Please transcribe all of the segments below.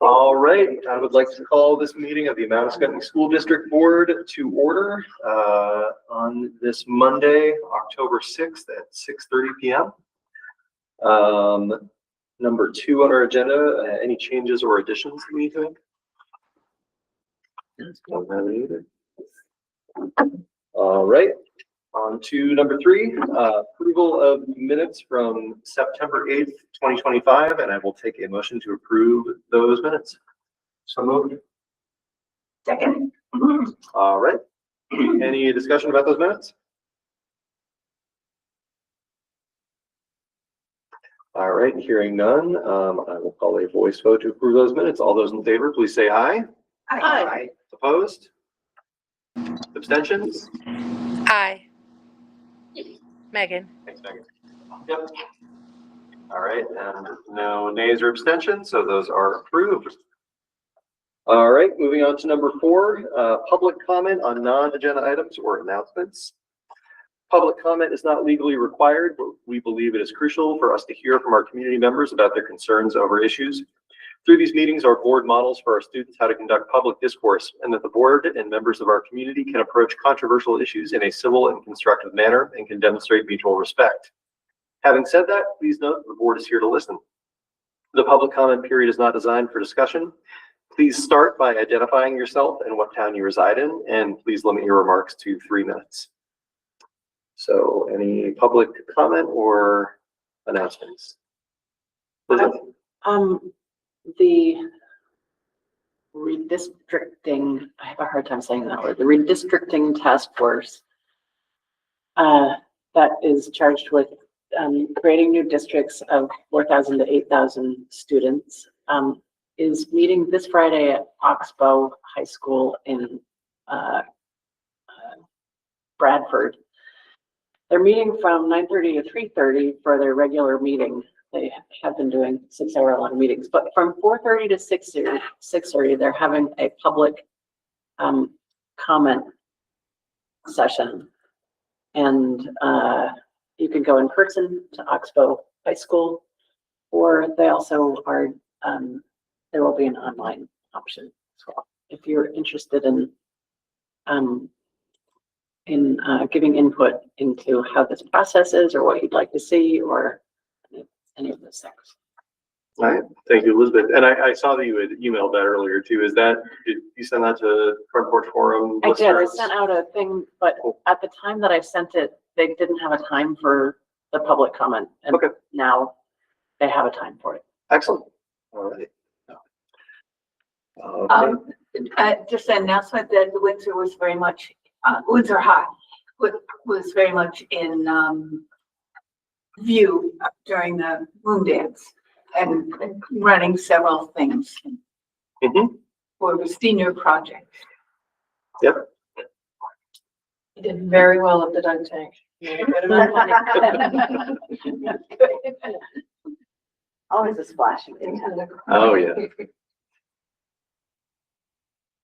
All right, I would like to call this meeting of the MASD School District Board to order on this Monday, October 6th at 6:30 p.m. Number 2 on our agenda, any changes or additions to anything? Don't have any either. All right, on to number 3, approval of minutes from September 8th, 2025, and I will take a motion to approve those minutes. So moved. Second. All right, any discussion about those minutes? All right, hearing none, I will call a voice vote to approve those minutes. All those in favor, please say aye. Aye. Opposed? Abstentions? Aye. Megan. Thanks, Megan. Yep. All right, and no nays or abstentions, so those are approved. All right, moving on to number 4, public comment on non-agenda items or announcements. Public comment is not legally required, but we believe it is crucial for us to hear from our community members about their concerns over issues. Through these meetings, our board models for our students how to conduct public discourse, and that the board and members of our community can approach controversial issues in a civil and constructive manner and can demonstrate mutual respect. Having said that, please note the board is here to listen. The public comment period is not designed for discussion. Please start by identifying yourself and what town you reside in, and please limit your remarks to 3 minutes. So any public comment or announcements? The redistricting, I have a hard time saying that word, the redistricting task force that is charged with creating new districts of 4,000 to 8,000 students is meeting this Friday at Oxbow High School in Bradford. They're meeting from 9:30 to 3:30 for their regular meeting. They have been doing 6-hour-long meetings, but from 4:30 to 6:30, they're having a public comment session. And you can go in person to Oxbow High School, or they also are, there will be an online option as well. If you're interested in giving input into how this process is or what you'd like to see or any of those things. All right, thank you, Elizabeth. And I saw that you had emailed that earlier too. Is that, did you send that to Front Porch Forum? I did. I sent out a thing, but at the time that I sent it, they didn't have a time for the public comment. And okay, now they have a time for it. Excellent. All right. Just an announcement that the Windsor was very much, Windsor High was very much in view during the moon dance and running several things for the senior project. Yep. You did very well at the dunk tank. Always a splashing. Oh yeah.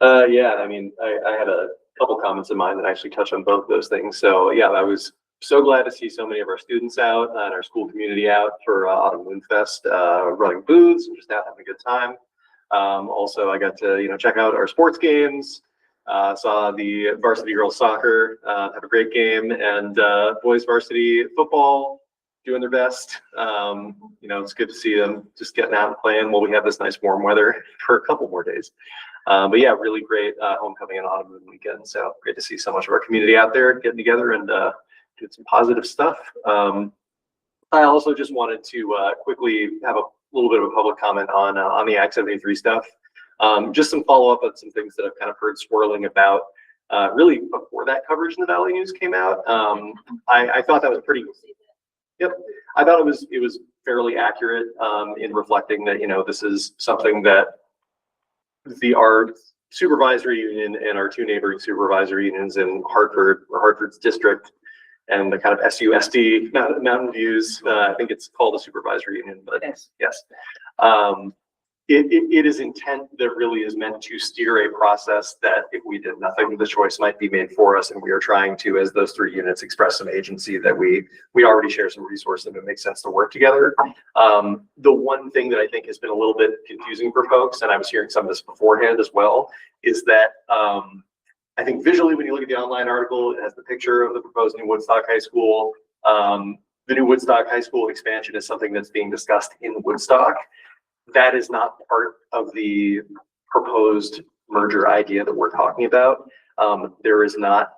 Yeah, I mean, I had a couple comments in mind that actually touch on both those things. So yeah, I was so glad to see so many of our students out and our school community out for Autumn Moon Fest, running booths and just out having a good time. Also, I got to check out our sports games. Saw the varsity girls soccer have a great game, and boys varsity football doing their best. It's good to see them just getting out and playing while we have this nice warm weather for a couple more days. But yeah, really great homecoming and autumn moon weekend. So great to see so much of our community out there getting together and doing some positive stuff. I also just wanted to quickly have a little bit of a public comment on the Act 73 stuff. Just some follow up on some things that I've kind of heard swirling about really before that coverage in the Valley News came out. I thought that was pretty. Yep, I thought it was fairly accurate in reflecting that this is something that our supervisory union and our 2 neighboring supervisory unions in Hartford or Hartford's district and the kind of SUSD Mountain Views. I think it's called a supervisory union, but yes. it is intent that really is meant to steer a process that if we did nothing, the choice might be made for us. And we are trying to, as those 3 units, express some agency that we already share some resources and it makes sense to work together. The one thing that I think has been a little bit confusing for folks, and I was hearing some of this beforehand as well, is that I think visually when you look at the online article, it has the picture of the proposed new Woodstock High School. The new Woodstock High School expansion is something that's being discussed in Woodstock. That is not part of the proposed merger idea that we're talking about. There is not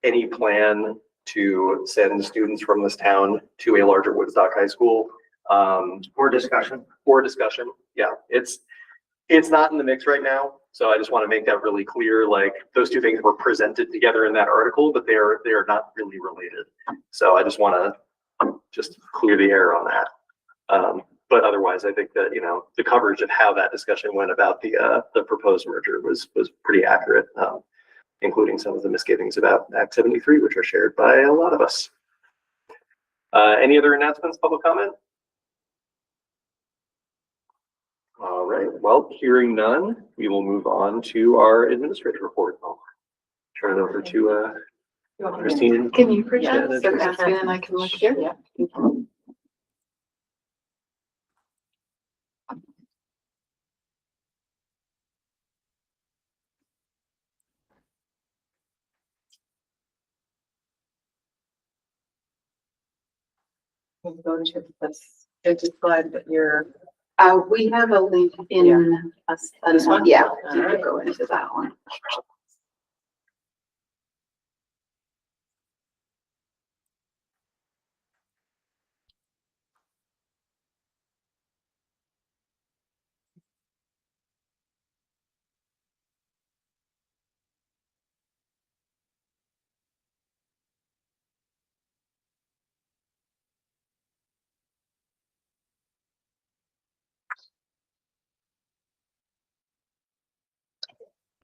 any plan to send students from this town to a larger Woodstock High School. For discussion. Yeah, it's not in the mix right now. So I just want to make that really clear. Like those two things were presented together in that article, but they are not really related. So I just want to just clear the air on that. But otherwise, I think that, the coverage of how that discussion went about the proposed merger was pretty accurate, including some of the misgivings about Act 73, which are shared by a lot of us. Any other announcements, public comment? All right, well, hearing none, we will move on to our administrative report. I'll turn it over to Christine. Can you present Yeah, so Catherine and I can look here? Yeah. We'll go to this, it's a slide that you're. We have a link in This one? Yeah, All you right. could go into that one.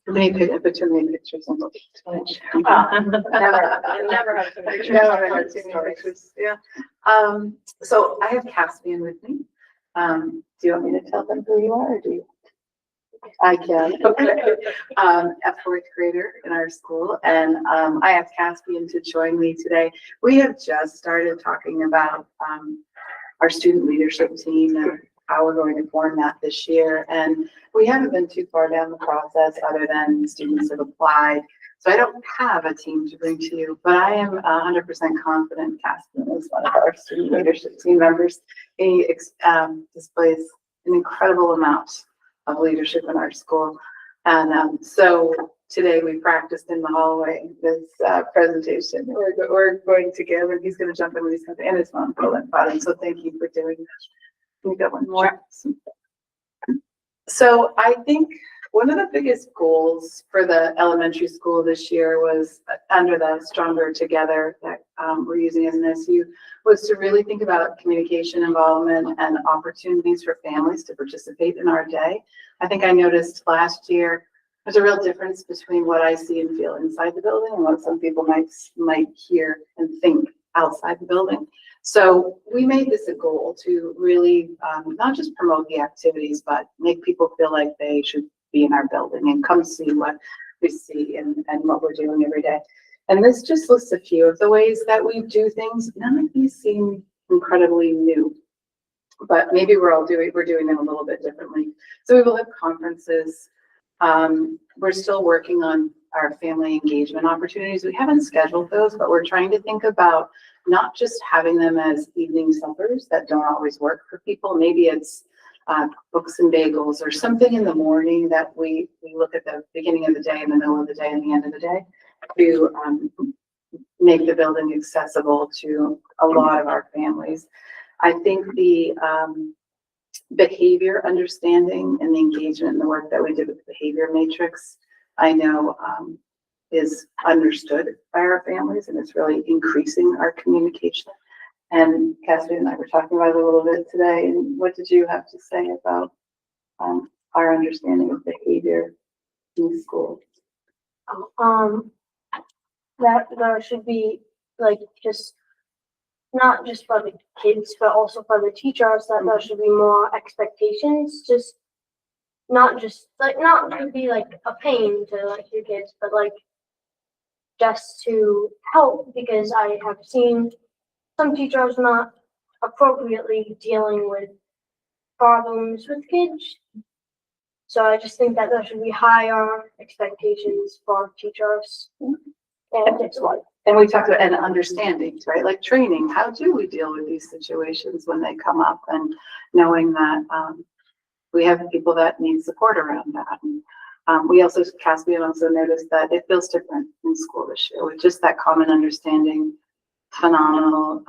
Too many pictures on the page. Never had too many pictures. Never had too many pictures, yeah. So I have Caspian with me. Do you want me to tell them who you are, or do you? I can. A 4th grader in our school, and I asked Caspian to join me today. We have just started talking about our student leadership team and how we're going to form that this year. And we haven't been too far down the process other than students have applied. So I don't have a team to bring to you, but I am 100% confident Caspian is one of our student leadership team members. He displays an incredible amount of leadership in our school. And so today we practiced in the hallway this presentation we're going to give, and he's going to jump in with these things, and his mom, Colin. So thank you for doing that. Can we get one more? So I think one of the biggest goals for the elementary school this year was under the Stronger Together that we're using as an SU, was to really think about communication involvement and opportunities for families to participate in our day. I think I noticed last year there's a real difference between what I see and feel inside the building and what some people might hear and think outside the building. So we made this a goal to really not just promote the activities, but make people feel like they should be in our building and come see what we see and what we're doing every day. And this just lists a few of the ways that we do things. None of these seem incredibly new, but maybe we're doing them a little bit differently. So we will have conferences. We're still working on our family engagement opportunities. We haven't scheduled those, but we're trying to think about not just having them as evening suppers that don't always work for people. Maybe it's books and bagels or something in the morning that we look at the beginning of the day, in the middle of the day, and the end of the day to make the building accessible to a lot of our families. I think the behavior understanding and the engagement in the work that we did with the behavior matrix, I know is understood by our families, and it's really increasing our communication. And Cassidy and I were talking about it a little bit today. And what did you have to say about our understanding of behavior in school? That there should be like just not just for the kids, but also for the teachers, that there should be more expectations, just not just like, not to be like a pain to like your kids, but like just to help, because I have seen some teachers not appropriately dealing with problems with kids. So I just think that there should be higher expectations for teachers. And it's like, And we talked about, and understandings, right? Like training, how do we deal with these situations when they come up, and knowing that, we have people that need support around that. And, we also, Caspian also noticed that it feels different in school this year with just that common understanding. Phenomenal,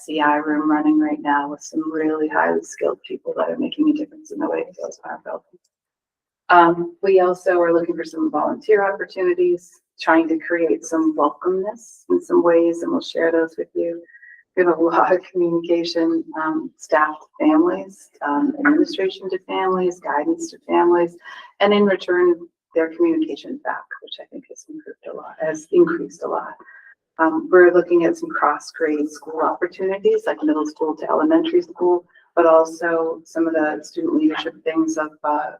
SEI room running right now with some really highly skilled people that are making a difference in the way it feels in our building. We also are looking for some volunteer opportunities, trying to create some welcomeness in some ways, and we'll share those with you. We have a lot of communication, staff to families, administration to families, guidance to families, and in return, their communication back, which I think has increased a lot. We're looking at some cross-grade school opportunities, like middle school to elementary school, but also some of the student leadership things of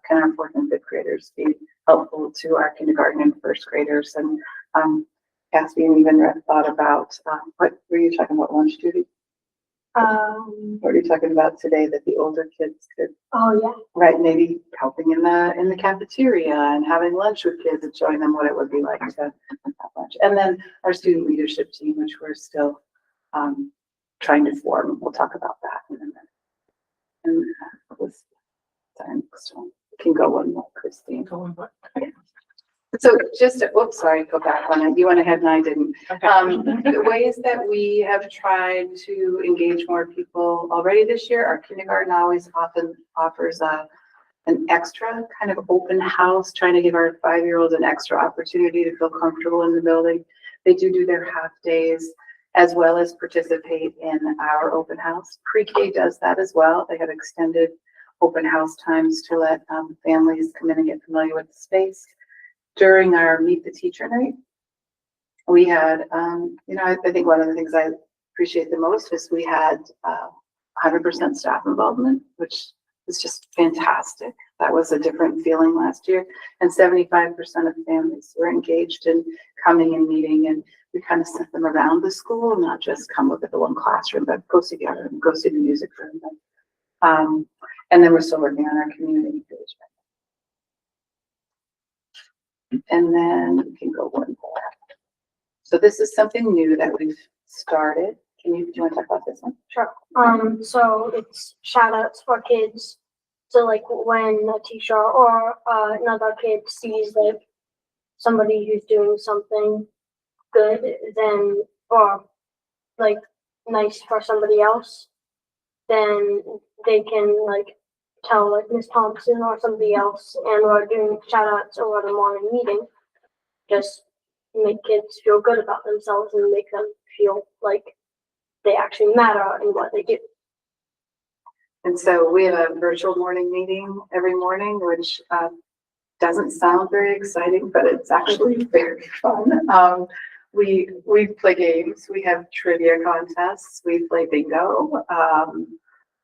can our fourth and fifth graders be helpful to our kindergarten and first graders. And Caspian even thought about, what were you talking about, lunch duty? What are you talking about today that the older kids could, oh yeah, right, maybe helping in the cafeteria and having lunch with kids and showing them what it would be like to have lunch. And then our student leadership team, which we're still trying to form. We'll talk about that in a minute. And this time, so can go one more, Christine. So just, oops, sorry, go back on it. You went ahead and I didn't. The ways that we have tried to engage more people already this year, our kindergarten always often offers an extra kind of open house, trying to give our 5-year-olds an extra opportunity to feel comfortable in the building. They do their half days as well as participate in our open house. Pre-K does that as well. They have extended open house times to let families come in and get familiar with the space. During our Meet the Teacher night, we had, I think one of the things I appreciate the most is we had 100% staff involvement, which is just fantastic. That was a different feeling last year. And 75% of families were engaged in coming and meeting, and we kind of sent them around the school, not just come look at the one classroom, but go together and go see the music room. And then we're still working on our community engagement. And then we can go one more. So this is something new that we've started. Do you want to talk about this one? sure. So it's shout outs for kids. So like when a teacher or another kid sees like somebody who's doing something good, then, or like nice for somebody else, then they can like tell like Miss Thompson or somebody else, and we're doing shout outs over the morning meeting. Just make kids feel good about themselves and make them feel like they actually matter in what they do. And so we have a virtual morning meeting every morning, which doesn't sound very exciting, but it's actually very fun. We play games. We have trivia contests. We play bingo.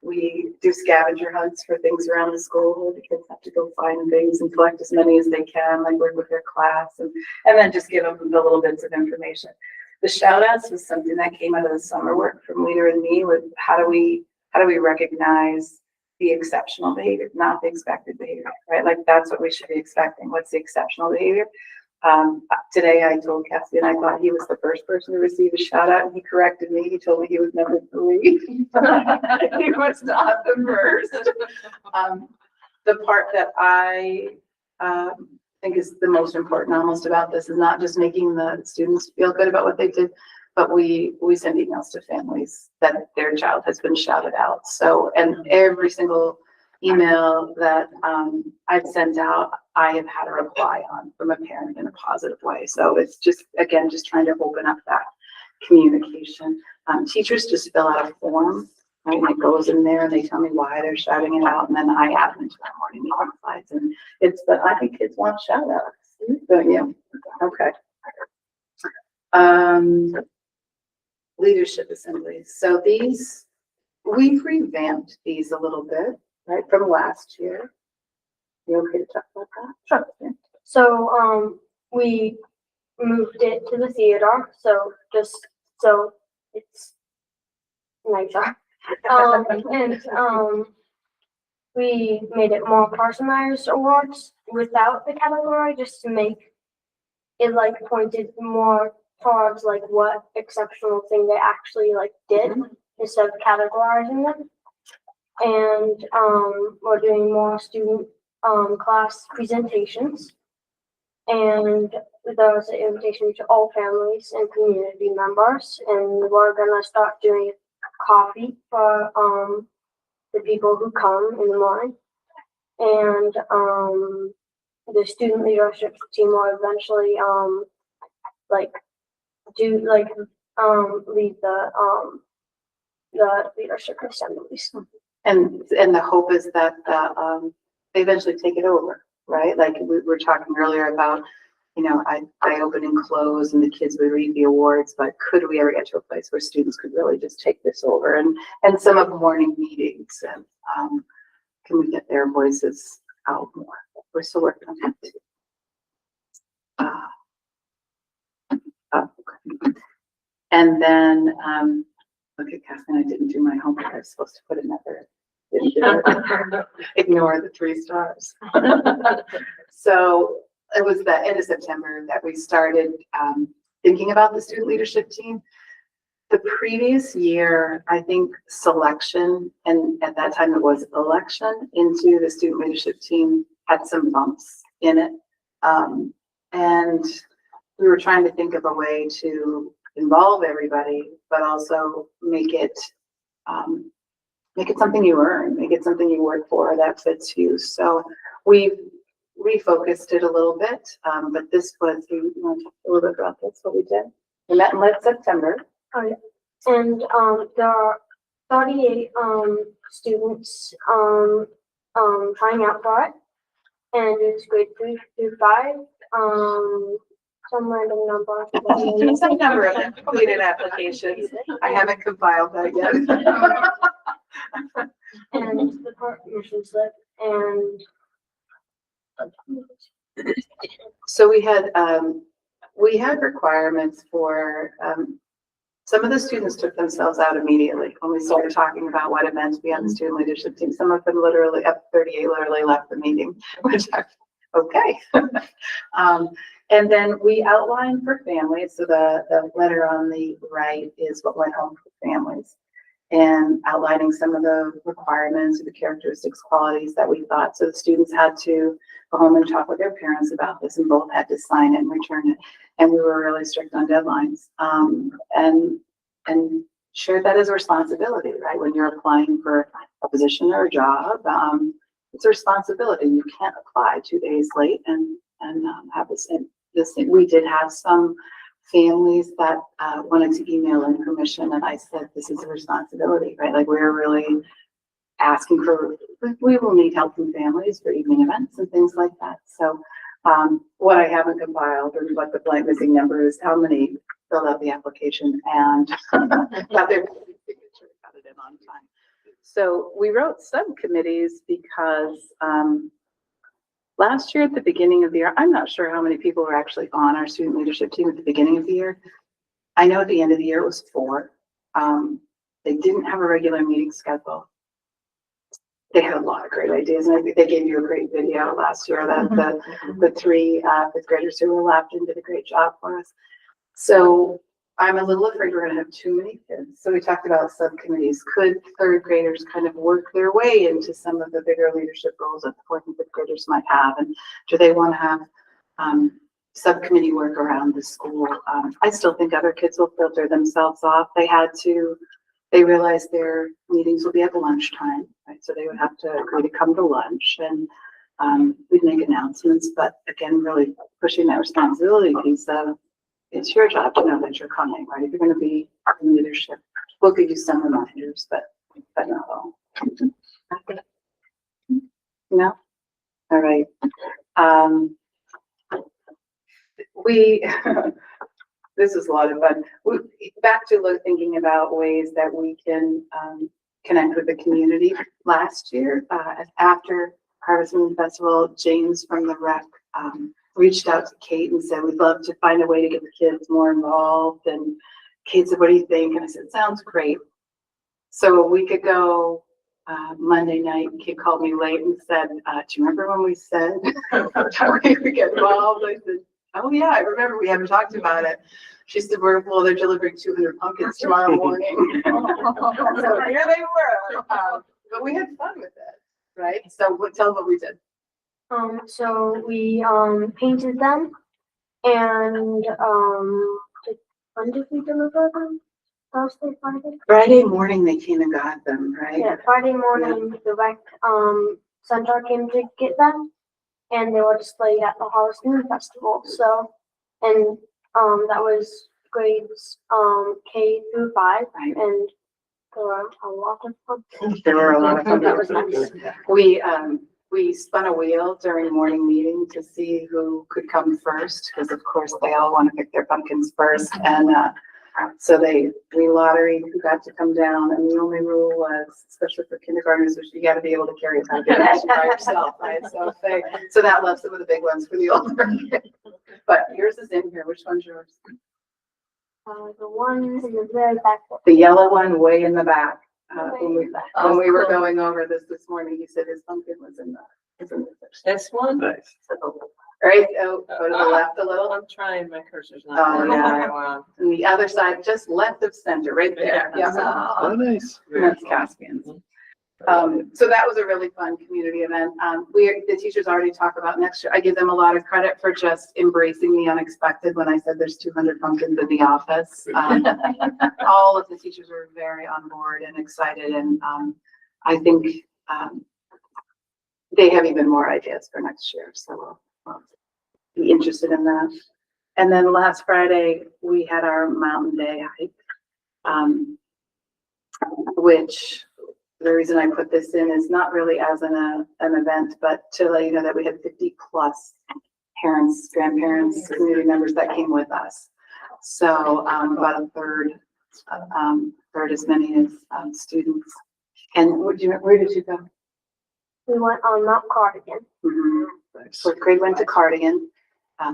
We do scavenger hunts for things around the school. The kids have to go find things and collect as many as they can, like work with their class, and then just give them the little bits of information. The shout outs was something that came out of the summer work from Leader and me with how do we recognize the exceptional behavior, not the expected behavior, right? Like that's what we should be expecting. What's the exceptional behavior? Today I told Cassie and I thought he was the first person to receive a shout out, and he corrected me. He told me he was number 3. He was not the first. The part that I think is the most important almost about this is not just making the students feel good about what they did, but we send emails to families that their child has been shouted out. So, and every single email that I've sent out, I have had a reply on from a parent in a positive way. So it's just, again, just trying to open up that communication. Teachers just fill out a form, right? And it goes in there and they tell me why they're shouting it out. And then I add them to our morning meeting slides. And it's, but I think kids want shout outs. Don't you? Okay. Leadership assemblies. So these, we've revamped these a little bit, right, from last year. You okay to talk about that? Sure. So, we moved it to the theater, so just so it's nicer. And we made it more personalized awards without the category, just to make it like pointed more towards like what exceptional thing they actually like did instead of categorizing them. And we're doing more student class presentations. And there was an invitation to all families and community members, and we're gonna start doing coffee for the people who come in the morning. And the student leadership team will eventually like do like lead the leadership assemblies. And the hope is that they eventually take it over, right? Like we were talking earlier about, you know, I open and close and the kids would read the awards, but could we ever get to a place where students could really just take this over? And some of the morning meetings, and can we get their voices out more? We're still working on that too. And then, okay, Kathleen, I didn't do my homework. I was supposed to put another. Ignore the 3 stars. So it was the end of September that we started thinking about the student leadership team. The previous year, I think selection, and at that time it was election into the student leadership team, had some bumps in it. And we were trying to think of a way to involve everybody, but also make it something you earn, make it something you work for that fits you. So we've refocused it a little bit, but this was, you want to talk a little bit about this, what we did? We met in late September. Oh, yeah. And there are 38 students trying out for it, and it's grade 3 through 5. Some random number. Some number of completed applications. I haven't compiled that yet. And the permission slip, and So we had requirements for, some of the students took themselves out immediately when we started talking about what it meant to be on the student leadership team. Some of them literally, up 38 literally left the meeting, which I, okay. And then we outlined for families. So the letter on the right is what went home for families, and outlining some of the requirements, the characteristics, qualities that we thought. So the students had to go home and talk with their parents about this, and both had to sign it and return it. And we were really strict on deadlines, and shared that as a responsibility, right? When you're applying for a position or a job, it's a responsibility. You can't apply 2 days late and have this thing. We did have some families that wanted to email in permission, and I said, this is a responsibility, right? Like, we're really asking for, we will need help from families for evening events and things like that. So what I haven't compiled, or what the blank missing number is, how many filled out the application and got their signature, got it in on time. So we wrote subcommittees because last year at the beginning of the year, I'm not sure how many people were actually on our student leadership team at the beginning of the year. I know at the end of the year it was 4. They didn't have a regular meeting schedule. They had a lot of great ideas, and I think they gave you a great video last year that the 3 fifth graders who were left and did a great job for us. So I'm a little afraid we're going to have too many kids. So we talked about subcommittees. Could 3rd graders kind of work their way into some of the bigger leadership roles that the 4th and 5th graders might have? And do they want to have subcommittee work around the school? I still think other kids will filter themselves off. They realized their meetings will be at lunchtime, right? So they would have to agree to come to lunch, and we'd make announcements. But again, really pushing that responsibility piece of, it's your job to know that you're coming, right? If you're going to be in leadership, we'll give you some reminders, but not all. No? All right. This is a lot of fun. Back to thinking about ways that we can connect with the community. Last year, after Harvest Moon Festival, James from the rec, reached out to Kate and said, we'd love to find a way to get the kids more involved. And Kate said, what do you think? And I said, sounds great. So a week ago, Monday night, Kate called me late and said, do you remember when we said how we would get involved? I said, oh yeah, I remember. We haven't talked about it. She said, well, they're delivering 200 pumpkins tomorrow morning. So here they were. But we had fun with it, right? So tell them what we did. So we painted them, and when did we deliver them? Thursday, Friday? Friday morning they came and got them, right? Yeah, Friday morning the rec center came to get them, and they were displayed at the Harvest Moon Festival. So, and that was grades K through 5, Right. and there were a lot of fun. There were a lot of fun. That was nice. We spun a wheel during morning meeting to see who could come first, because of course they all want to pick their pumpkins first. And so we lotteried who got to come down, and the only rule was, especially for kindergartners, was you got to be able to carry a pumpkin by yourself, right? So that left some of the big ones for the older kids. But yours is in here. Which one's yours? The one in the very back. The yellow one way in the back. When we were cool. going over this morning, he said his pumpkin was in the section. This one? Nice. Right, go to the left a little. I'm trying, my cursor's Oh, not. yeah. very well. And the other side, just left of center, right there. Yeah. Oh, nice. That's Caspian's. So that was a really fun community event. The teachers already talk about next year. I give them a lot of credit for just embracing the unexpected when I said there's 200 pumpkins in the office. All of the teachers were very on board and excited, and I think they have even more ideas for next year, so we'll be interested in that. And then last Friday, we had our Mountain Day hike, which the reason I put this in is not really as an event, but to let you know that we had 50 plus parents, grandparents, community members that came with us. So about a third as many as students. And where did you go? We went on Mount Cardigan. Mhm. Nice. Fourth grade went to Cardigan.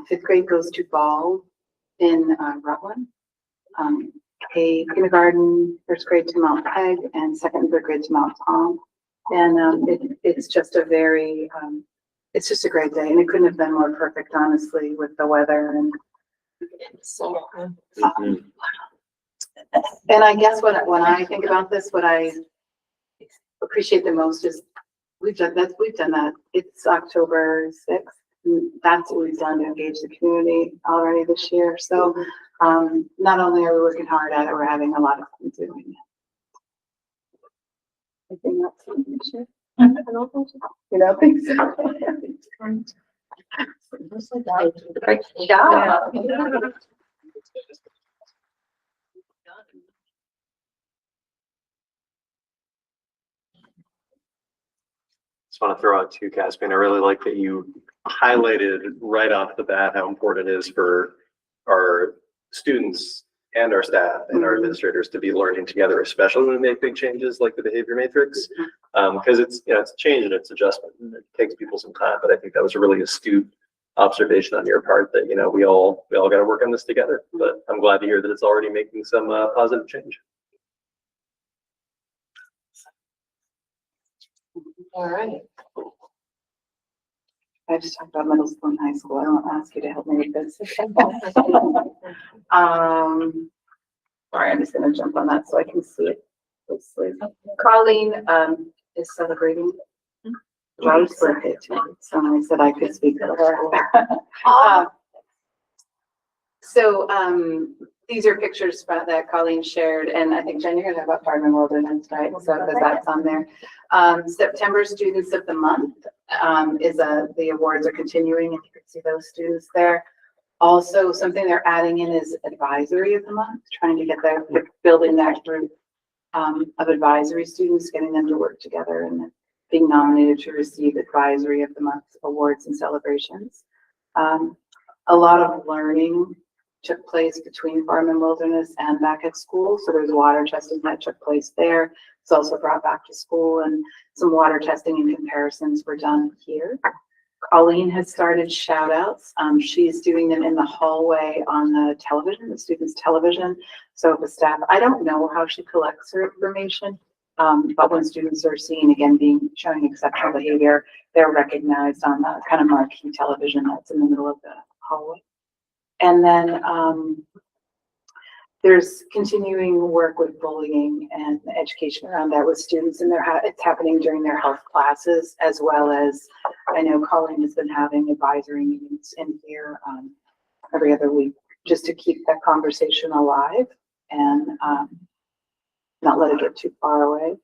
Fifth grade goes to Ball in Rutland. Kindergarten, first grade to Mount Peg, and second and third grade to Mount Tom. And it's just a very, it's just a great day, and it couldn't have been more perfect, honestly, with the weather and. So, and I guess when I think about this, what I appreciate the most is we've done that. It's October 6th. That's what we've done to engage the community already this year. So not only are we working hard at it, we're having a lot of fun doing it. I think that's something to share. I don't think so. You don't think so? Great job. Just want to throw out too, Caspian, I really like that you highlighted right off the bat how important it is for our students and our staff and our administrators to be learning together, especially when we make big changes like the behavior matrix, because it's it's change and it's adjustment, and it takes people some time. But I think that was a really astute observation on your part that we all got to work on this together. But I'm glad to hear that it's already making some positive change. All right. I just talked about middle school and high school. I won't ask you to help me with this. Sorry, I'm just gonna jump on that so I can see it closely. Colleen is celebrating Joe's birthday tonight, so I said I could speak for her. These are pictures that Colleen shared, and I think, Jen, you're gonna have about Farm and Wilderness, right? So, because that's on there. September Students of the Month the awards are continuing, and you can see those students there. Also, something they're adding in is Advisory of the Month, trying to get building that group of advisory students, getting them to work together and being nominated to receive Advisory of the Month awards and celebrations. A lot of learning took place between Farm and Wilderness and back at school. So there's water testing that took place there. It's also brought back to school, and some water testing and comparisons were done here. Colleen has started shout outs. She's doing them in the hallway on the television, the students' television. So the staff, I don't know how she collects her information, but when students are seen, again, showing exceptional behavior, they're recognized on the kind of marquee television that's in the middle of the hallway. And then there's continuing work with bullying and education around that with students, and it's happening during their health classes, as well as I know Colleen has been having advisory meetings in here every other week, just to keep that conversation alive and not let it get too far away.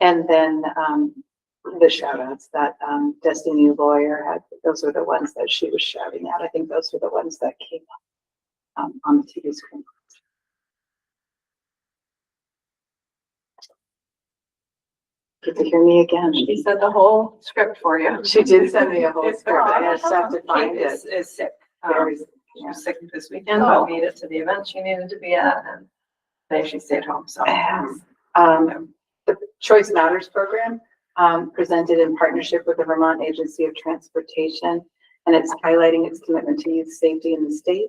And then the shout outs that Destiny Lawyer had, those were the ones that she was shouting out. I think those were the ones that came up on the TV screen. Good to hear me again. She said the whole script for you. She did send me a whole script. I just have to find Kate it. is sick. Very, She yeah. was sick this weekend, Oh. but made it to the event she needed to be at, and then she stayed home, so. The Choice Matters program, presented in partnership with the Vermont Agency of Transportation, and it's highlighting its commitment to youth safety in the state.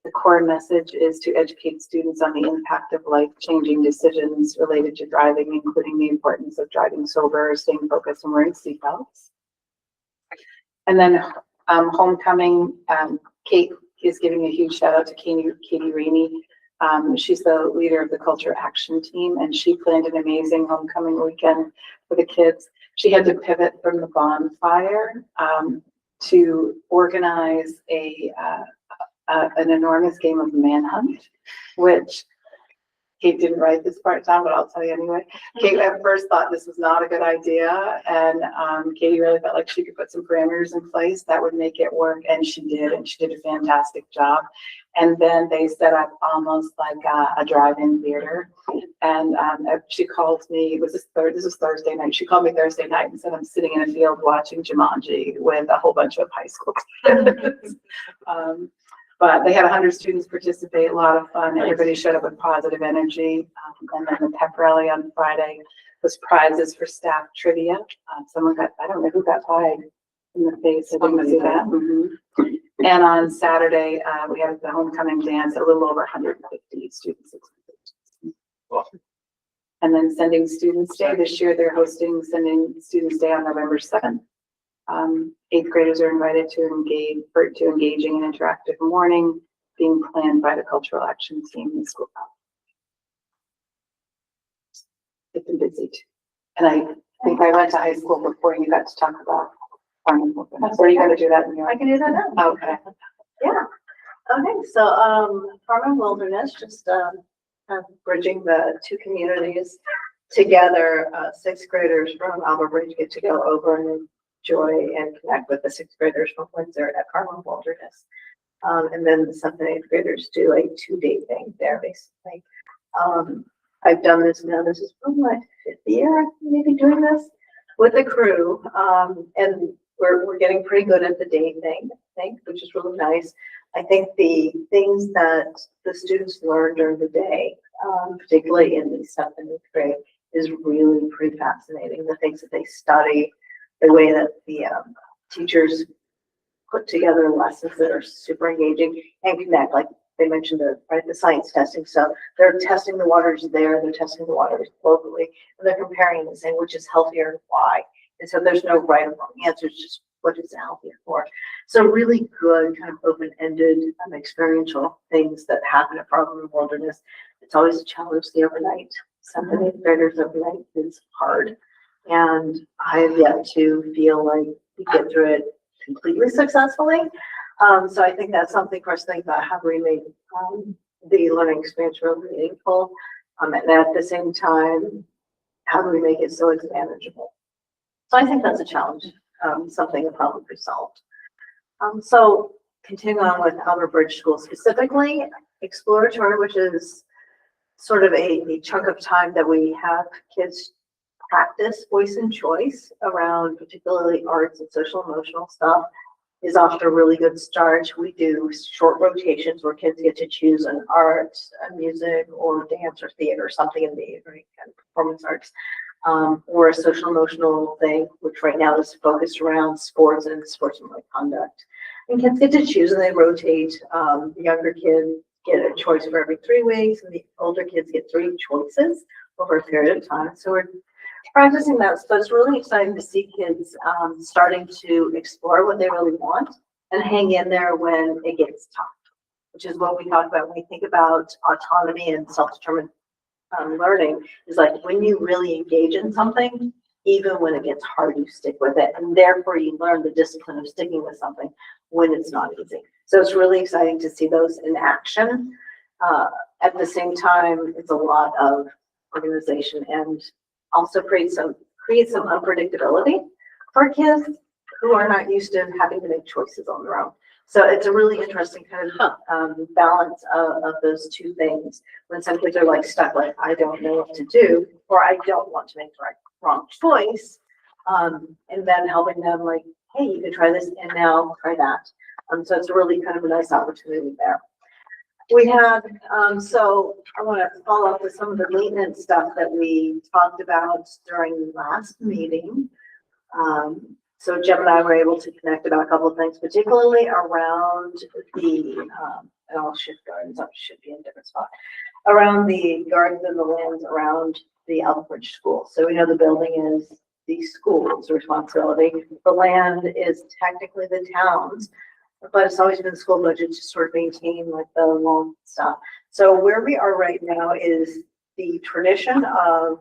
The core message is to educate students on the impact of life-changing decisions related to driving, including the importance of driving sober, staying focused, and wearing seatbelts. And then homecoming, Kate is giving a huge shout out to Katie Rainey. She's the leader of the Culture Action Team, and she planned an amazing homecoming weekend for the kids. She had to pivot from the bonfire to organize an enormous game of manhunt, which Kate didn't write this part down, but I'll tell you anyway. Kate at first thought this was not a good idea, and Katie really felt like she could put some parameters in place that would make it work, and she did a fantastic job. And then they set up almost like a drive-in theater, and she called me, this was Thursday night, she called me Thursday night and said, I'm sitting in a field watching Jumanji with a whole bunch of high school kids. But they had 100 students participate, a lot of fun. Everybody showed up with positive energy. And then the pep rally on Friday was prizes for staff trivia. Someone got, I don't know who got pied in the face. I didn't see that. And on Saturday, we had the homecoming dance, a little over 150 students. And then Sending Students Day. This year they're hosting Sending Students Day on November 7th. 8th graders are invited to engaging in interactive morning being planned by the Cultural Action Team in school. It's been busy too. And I think I went to high school before you got to talk about farming. So are you going to do that in your? I can do that now. Okay. Yeah. Okay, so, Farm and Wilderness, just, bridging the two communities together. 6th graders from Albert Bridge get to go over and enjoy and connect with the 6th graders from Windsor at Farm and Wilderness. And then the 7th and 8th graders do a 2-day thing there, basically. I've done this now. This is probably my 5th year, maybe doing this with the crew. And we're getting pretty good at the day thing, I think, which is really nice. I think the things that the students learn during the day, particularly in the 7th and 8th grade, is really pretty fascinating. The things that they study, the way that the teachers put together lessons that are super engaging and connect, like they mentioned, the science testing. So they're testing the waters there, they're testing the waters locally, and they're comparing and saying which is healthier and why. And so there's no right or wrong answers, just what is it healthier for. So really good kind of open-ended experiential things that happen at Farm and Wilderness. It's always a challenge, the overnight. 7th and 8th graders overnight is hard. And I have yet to feel like we get through it completely successfully. So I think that's something for us to think about, how do we make the learning experience really meaningful? And at the same time, how do we make it so it's manageable? So I think that's a challenge, something that probably be solved. So continuing on with Albert Bridge School specifically, exploratory, which is sort of a chunk of time that we have kids practice voice and choice around particularly arts and social emotional stuff. is off to a really good start. We do short rotations where kids get to choose an art, a music, or dance or theater, or something in the right, kind of performance arts, or a social emotional thing, which right now is focused around sports and sportsmanlike conduct. And kids get to choose and they rotate. The younger kids get a choice for every 3 weeks, and the older kids get 3 choices over a period of time. So we're practicing that. So it's really exciting to see kids starting to explore what they really want and hang in there when it gets tough, which is what we talk about when we think about autonomy and self-determined learning, is like when you really engage in something, even when it gets hard, you stick with it. And therefore you learn the discipline of sticking with something when it's not easy. So it's really exciting to see those in action. At the same time, it's a lot of organization and also create some unpredictability for kids who are not used to having to make choices on their own. So it's a really interesting kind of balance of those two things. When some kids are like stuck, like I don't know what to do, or I don't want to make the wrong choice, and then helping them like, hey, you can try this and now try that. So it's really kind of a nice opportunity there. We had, so I want to follow up with some of the maintenance stuff that we talked about during the last meeting. So Jim and I were able to connect about a couple of things, particularly around the, and I'll shift gardens up, should be in a different spot, around the gardens and the lands around the Elbridge School. So we know the building is the school's responsibility. The land is technically the town's, but it's always been the school budget to sort of maintain like the lawn stuff. So where we are right now is the tradition of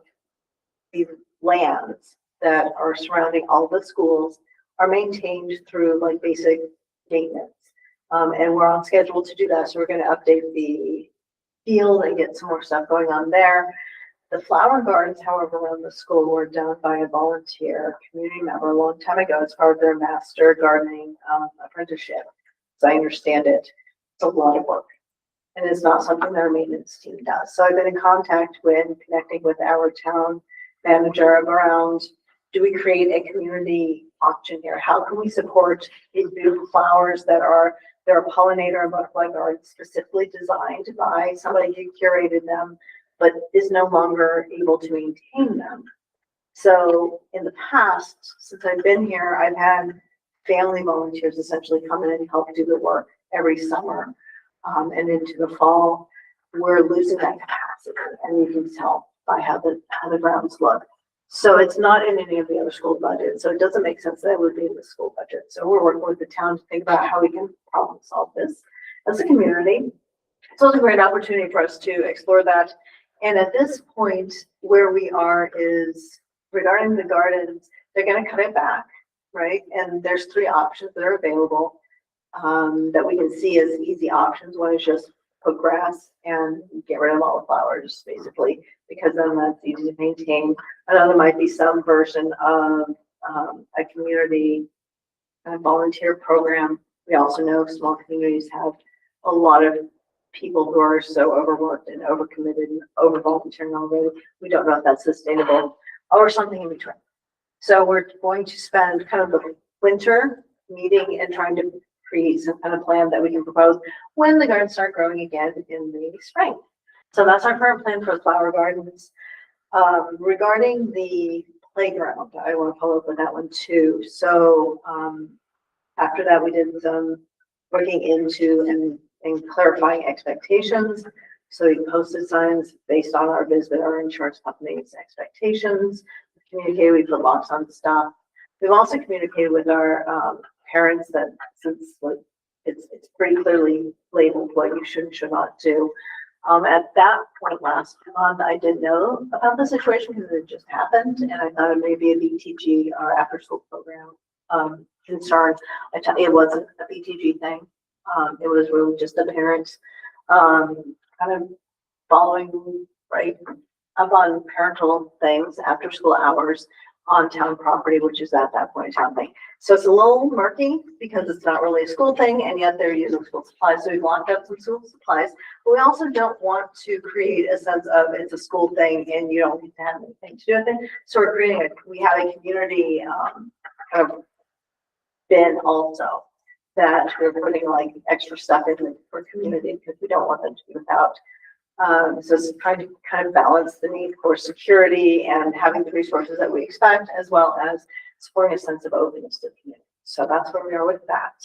the lands that are surrounding all the schools are maintained through like basic maintenance. And we're on schedule to do that. So we're going to update the field and get some more stuff going on there. The flower gardens, however, around the school were done by a volunteer community member a long time ago as part of their master gardening apprenticeship. So I understand it. It's a lot of work. And it's not something that our maintenance team does. So I've been in contact with, connecting with our town manager around, do we create a community auction here? How can we support these beautiful flowers that are, they're a pollinator and butterfly garden specifically designed by somebody who curated them, but is no longer able to maintain them. So in the past, since I've been here, I've had family volunteers essentially come in and help do the work every summer. And into the fall, we're losing that capacity, and you can tell by how the grounds look. So it's not in any of the other school budgets. So it doesn't make sense that it would be in the school budget. So we're working with the town to think about how we can problem solve this as a community. So it's a great opportunity for us to explore that. And at this point, where we are is regarding the gardens, they're going to cut it back, right? And there's 3 options that are available that we can see as easy options. One is just put grass and get rid of all the flowers, basically, because then that's easy to maintain. Another might be some version of a community volunteer program. We also know small communities have a lot of people who are so overworked and overcommitted and over volunteering already. We don't know if that's sustainable or something in between. So we're going to spend kind of the winter meeting and trying to create some kind of plan that we can propose when the gardens start growing again in the spring. So that's our current plan for the flower gardens. Regarding the playground, I want to follow up with that one too. So after that, we did some looking into and clarifying expectations. So we posted signs based on our visit, our insurance company's expectations. We communicated, we put locks on stuff. We've also communicated with our parents that since like it's pretty clearly labeled what you should and should not do. At that point last month, I didn't know about the situation because it just happened, and I thought it may be a BTG or after school program concern. It wasn't a BTG thing. It was really just a parent kind of following right up on parental things after school hours on town property, which is at that point a town thing. So it's a little murky because it's not really a school thing, and yet they're using school supplies. So we've locked up some school supplies, but we also don't want to create a sense of it's a school thing and you don't need to have anything to do with it. So we're creating we have a community kind of bin also. that we're putting like extra stuff in for community because we don't want them to be without. So it's trying to kind of balance the need for security and having the resources that we expect, as well as supporting a sense of openness to the community. So that's where we are with that.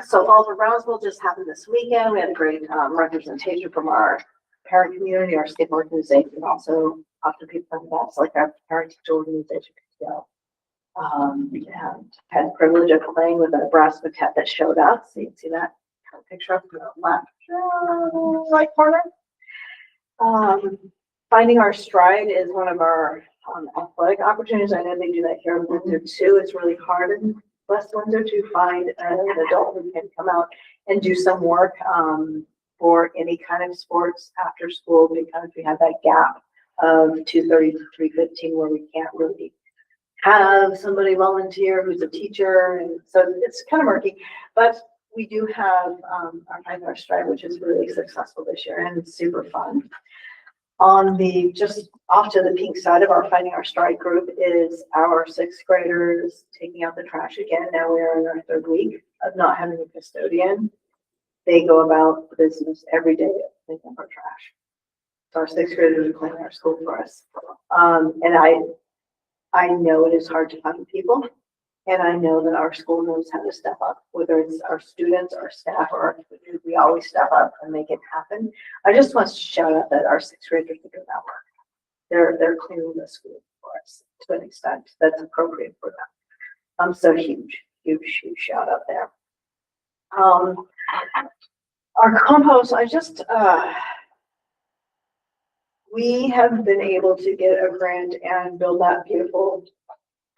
So Falls of Brownsville just happened this weekend. We had a great representation from our parent community, our state organization, and also often people from that's like our parent teacher organization. And had the privilege of playing with a brass quartet that showed up. So you can see that kind of picture up in the left right corner. Finding our stride is one of our athletic opportunities. I know they do that here in Windsor too. It's really hard in West Windsor to find an adult who can come out and do some work for any kind of sports after school, because we have that gap of 2:30 to 3:15 where we can't really have somebody volunteer who's a teacher, and so it's kind of murky. But we do have our Find Our Stride, which is really successful this year and it's super fun. On the just off to the pink side of our Finding Our Stride group is our sixth graders taking out the trash again. Now we are in our third week of not having a custodian. They go about the business every day of picking up our trash. So our sixth graders are cleaning our school for us. And I know it is hard to find people, and I know that our school knows how to step up, whether it's our students, our staff, or our community. We always step up and make it happen. I just want to shout out that our sixth graders are doing that work. They're cleaning the school for us to an extent that's appropriate for them. So huge shout out there. Our compost, we have been able to get a grant and build that beautiful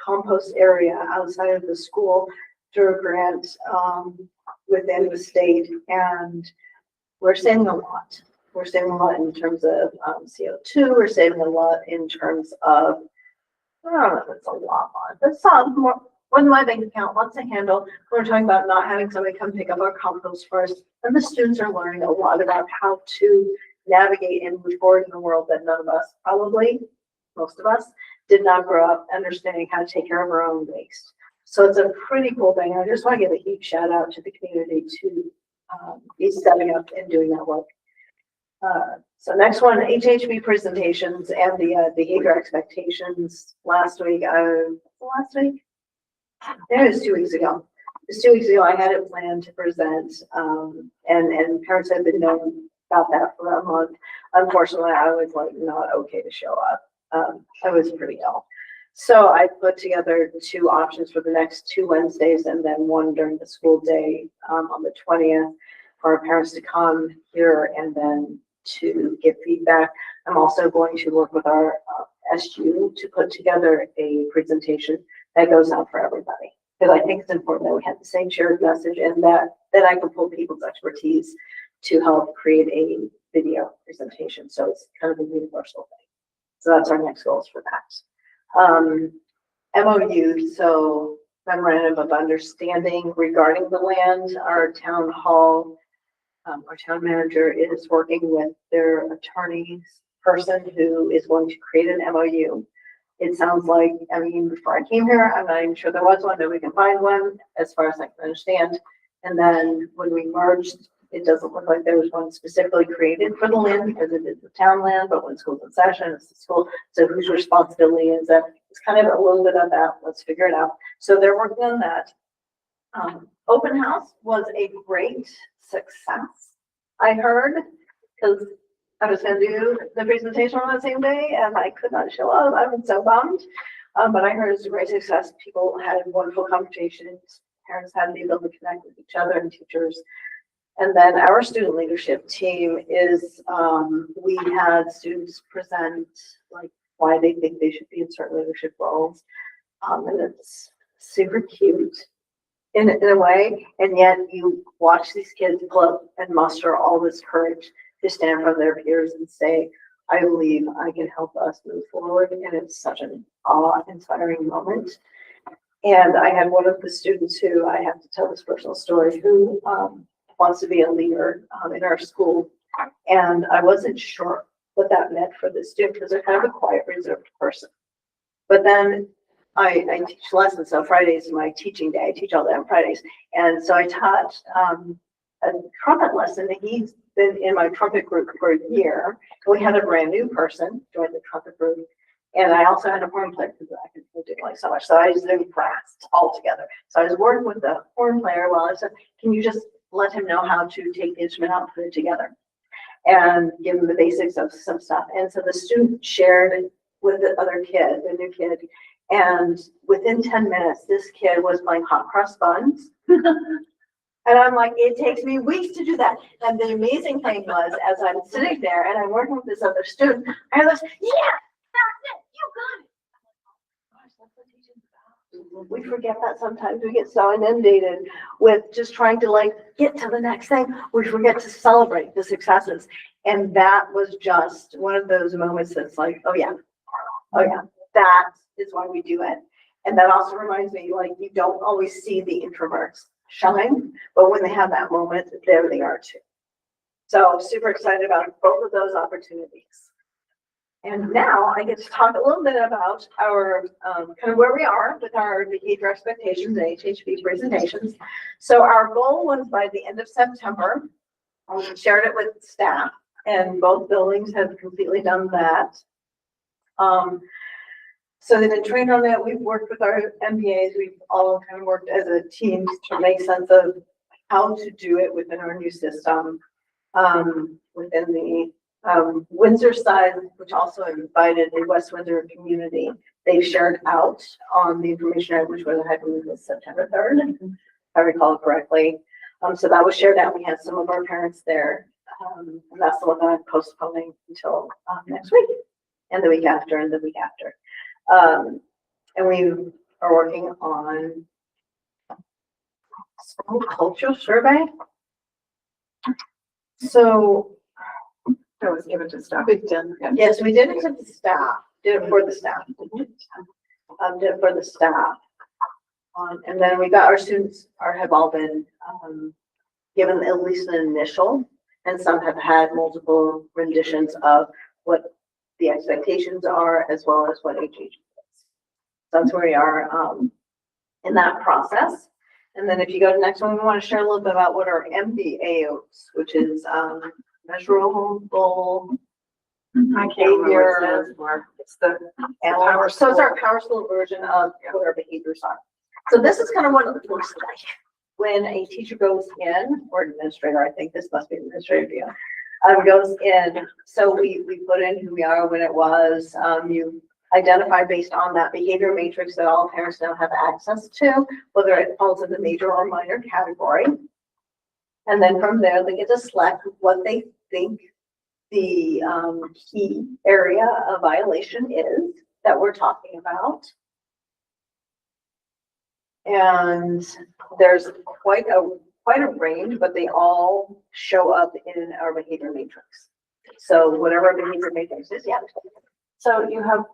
compost area outside of the school through a grant within the state, and we're saving a lot. We're saving a lot in terms of CO2. We're saving a lot in terms of, I don't know if it's a lot, but some more than my bank account wants to handle. We're talking about not having somebody come pick up our compost for us, and the students are learning a lot about how to navigate and move forward in the world that none of us, probably most of us, did not grow up understanding how to take care of our own waste. So it's a pretty cool thing. I just want to give a huge shout out to the community to be stepping up and doing that work. So next one, HHB presentations and the behavior expectations. Last week? Yeah, it was 2 weeks ago. It was 2 weeks ago. I had it planned to present, and parents had been known about that for a month. Unfortunately, I was like not okay to show up. I was pretty ill. So I put together two options for the next 2 Wednesdays and then one during the school day on the 20th for our parents to come here and then to give feedback. I'm also going to work with our SU to put together a presentation that goes out for everybody, because I think it's important that we have the same shared message and that I can pull people's expertise to help create a video presentation. So it's kind of a universal thing. So that's our next goals for that. MOU, so memorandum of understanding regarding the land. Our town hall, our town manager is working with their attorneys person who is going to create an MOU. It sounds like, I mean, before I came here, I'm not even sure there was one, but we can find one as far as I can understand. And then when we merged, it doesn't look like there was one specifically created for the land because it is the town land, but when school's in session, it's the school. So whose responsibility is that? It's kind of a little bit of that. Let's figure it out. So they're working on that. Open house was a great success, I heard, because I was going to do the presentation on the same day and I could not show up. I'm so bummed. But I heard it was a great success. People had wonderful conversations. Parents had the ability to connect with each other and teachers. And then our student leadership team is, we had students present like why they think they should be in certain leadership roles. And it's super cute in a way. And yet you watch these kids pull up and muster all this courage to stand in front of their peers and say, I believe I can help us move forward. And it's such an awe-inspiring moment. And I had one of the students who, I have to tell this personal story, who wants to be a leader in our school. And I wasn't sure what that meant for the student because they're kind of a quiet, reserved person. But then I teach lessons, so Fridays is my teaching day. I teach all day on Fridays. And so I taught a trumpet lesson. He's been in my trumpet group for a year. We had a brand new person join the trumpet group. And I also had a horn player because I could do like so much. So I just did brass all together. So I was working with the horn player while I said, can you just let him know how to take the instrument out and put it together? And give him the basics of some stuff. And so the student shared with the other kid, the new kid. And within 10 minutes, this kid was playing hot cross buns. And I'm like, it takes me weeks to do that. And the amazing thing was, as I'm sitting there and I'm working with this other student, I was, yeah, that's it, you got it. Gosh, that's what teaching's about. We forget that sometimes. We get so inundated with just trying to like get to the next thing. We forget to celebrate the successes. And that was just one of those moments that's like, oh yeah, that is why we do it. And that also reminds me, like, you don't always see the introverts shine, but when they have that moment, there they are too. So super excited about both of those opportunities. And now I get to talk a little bit about our kind of where we are with our behavior expectations and HHB presentations. So our goal was by the end of September, we shared it with staff, and both buildings have completely done that. So they've been trained on that. We've worked with our MBAs. We've all kind of worked as a team to make sense of how to do it within our new system. Within the Windsor side, which also invited the West Windsor community, they shared out on the information which was, I believe, was September 3rd, if I recall correctly. So that was shared out. We had some of our parents there. And that's the one that I'm postponing until next week, and the week after, and the week after. And we are working on school culture survey. So That was given to staff. We've done. yes, we did it to the staff, did it for the staff. Did it for the staff. And then we got our students have all been given at least an initial, and some have had multiple renditions of what the expectations are, as well as what HH is. That's where we are in that process. And then if you go to the next one, we want to share a little bit about what our MBAOs, which is measurable I can't remember what it behavior. stands for. It's the Power, so it's our power school version of what our behaviors are. So this is kind of what it looks like when a teacher goes in, or administrator, I think this must be administrative view, goes in. So we put in who we are, when it was, you identify based on that behavior matrix that all parents now have access to, whether it falls in the major or minor category. And then from there, they get to select what they think the key area of violation is that we're talking about. And there's quite a range, but they all show up in our behavior matrix. So whatever our behavior matrix is, yeah. So you have,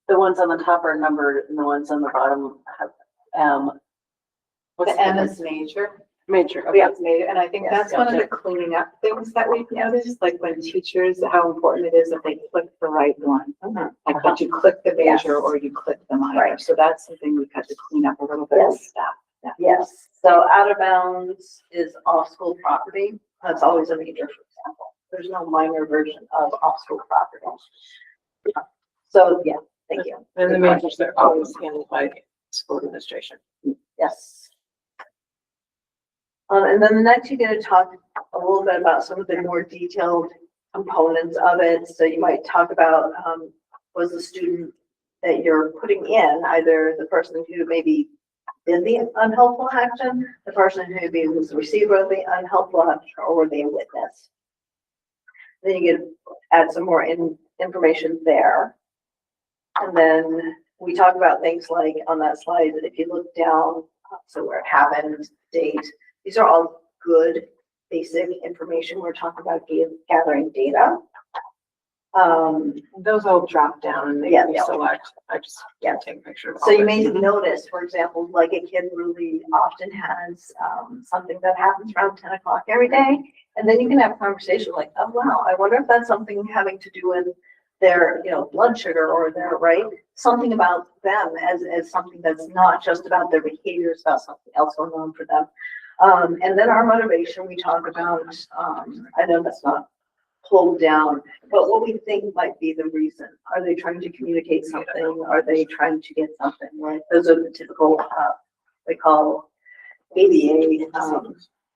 the ones on the top are numbered and the ones on the bottom have, what's The M is major. major? Yeah, Okay. it's major, and I think Yes, that's one of the gotcha. cleaning up things that we've noticed, like when teachers, how important it is that they click the right one. Like that you click the major or you click the minor. Right. So that's something we've had to clean up a little bit with Yes. staff. Yeah. Yes, so out of bounds is off school property. That's always a major, for example. There's no minor version of off school property. So, yeah, thank you. And the majors are always handled by school administration. Yes. And then the next you get to talk a little bit about some of the more detailed components of it. So you might talk about, was the student that you're putting in, either the person who maybe did the unhelpful action, the person who maybe was the receiver of the unhelpful action, or were they a witness? Then you get to add some more information there. And then we talk about things like on that slide, that if you look down, so where it happened, date, these are all good basic information. We're talking about gathering data. Those all drop down and they Yeah, can yeah. select. I just Yeah. take a picture of So all you of may it. notice, for example, like a kid really often has something that happens around 10 o'clock every day. And then you can have a conversation like, oh, wow, I wonder if that's something having to do with their, blood sugar or their, right? Something about them as something that's not just about their behaviors, about something else going on for them. And then our motivation, we talk about, I know that's not pulled down, but what we think might be the reason. Are they trying to communicate something? Are they trying to get something, right? Those are the typical, they call ABA,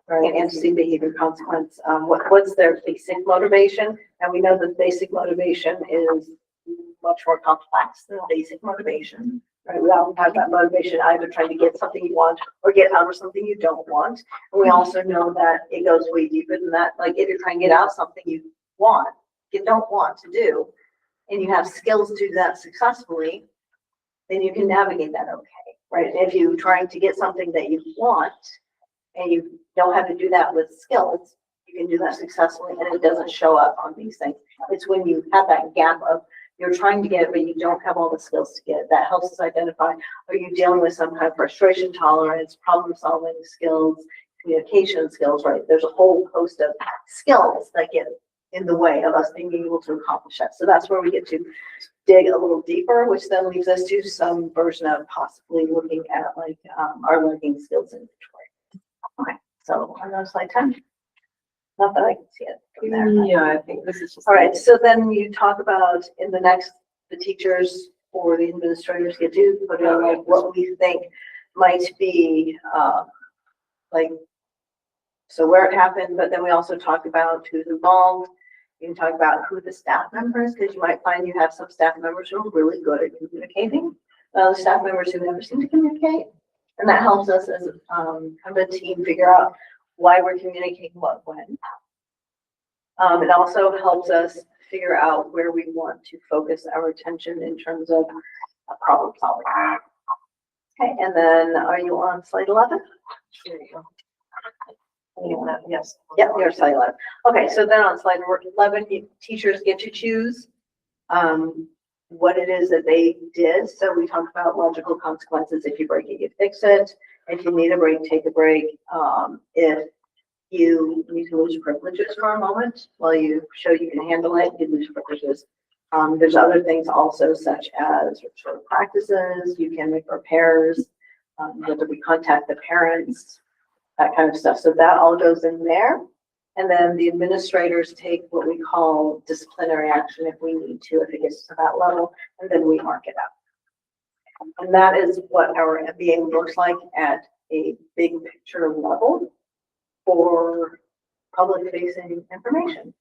right, antecedent behavior consequence. What's their basic motivation? And we know that basic motivation is much more complex than basic motivation, right? We all have that motivation either trying to get something you want or get out of something you don't want. And we also know that it goes way deeper than that. Like if you're trying to get out something you don't want to do, and you have skills to do that successfully, then you can navigate that okay, right? If you're trying to get something that you want and you don't have to do that with skills, you can do that successfully and it doesn't show up on these things. It's when you have that gap of you're trying to get it, but you don't have all the skills to get it. That helps us identify, are you dealing with some kind of frustration tolerance, problem solving skills, communication skills, right? There's a whole host of skills that get in the way of us being able to accomplish that. So that's where we get to dig a little deeper, which then leads us to some version of possibly looking at like our learning skills inventory. Okay, so I'm on slide 10. Not that I can see it from there. Yeah, I think this is just. All right, so then you talk about in the next, the teachers or the administrators get to put in like what we think might be like, so where it happened, but then we also talk about who's involved. You can talk about who the staff members, because you might find you have some staff members who are really good at communicating, staff members who never seem to communicate. And that helps us as kind of a team figure out why we're communicating what when. It also helps us figure out where we want to focus our attention in terms of problem solving. Okay, and then are you on slide 11? Yes. Yep, you're slide 11. Okay, so then on slide 11, teachers get to choose what it is that they did. So we talked about logical consequences. If you break it, you fix it. If you need a break, take a break. If you need to lose privileges for a moment while you show you can handle it, you lose privileges. There's other things also, such as short practices. You can make repairs, whether we contact the parents, that kind of stuff. So that all goes in there. And then the administrators take what we call disciplinary action if we need to, if it gets to that level, and then we mark it up. And that is what our MBA looks like at a big picture level for public facing information.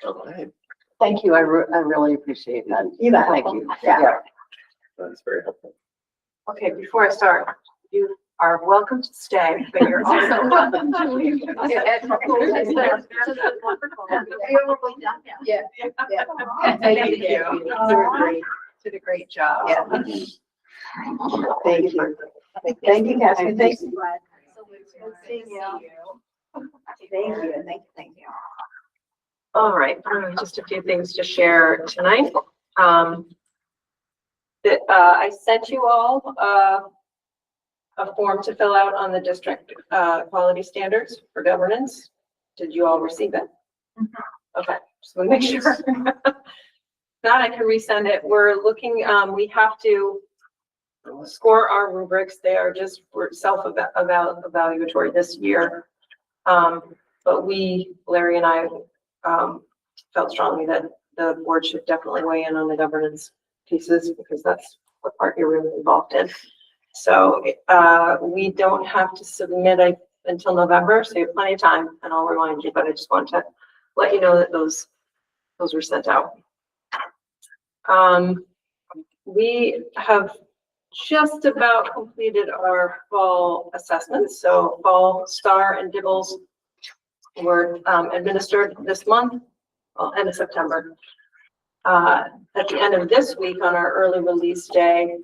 Okay, Thank you. I really appreciate that. You bet. Thank you. Yeah. that's very helpful. Okay, before I start, you are welcome to stay, but you're also welcome to leave. Yeah. Thank you. Did a great job. Yeah. Thank you. Thank you, Catherine. Thank you. Thank you. Thank you. All right, just a few things to share tonight. I sent you all a form to fill out on the district quality standards for governance. Did you all receive it? Okay, just want to make sure. Not, I can resend it. We're looking, we have to score our rubrics. They are just self-evaluatory this year. But Larry and I felt strongly that the board should definitely weigh in on the governance pieces because that's what part you're really involved in. So we don't have to submit until November, so you have plenty of time, and I'll remind you, but I just want to let you know that those were sent out. We have just about completed our fall assessments. So fall STAR and DIBELS were administered this month, well, end of September. At the end of this week on our early release day,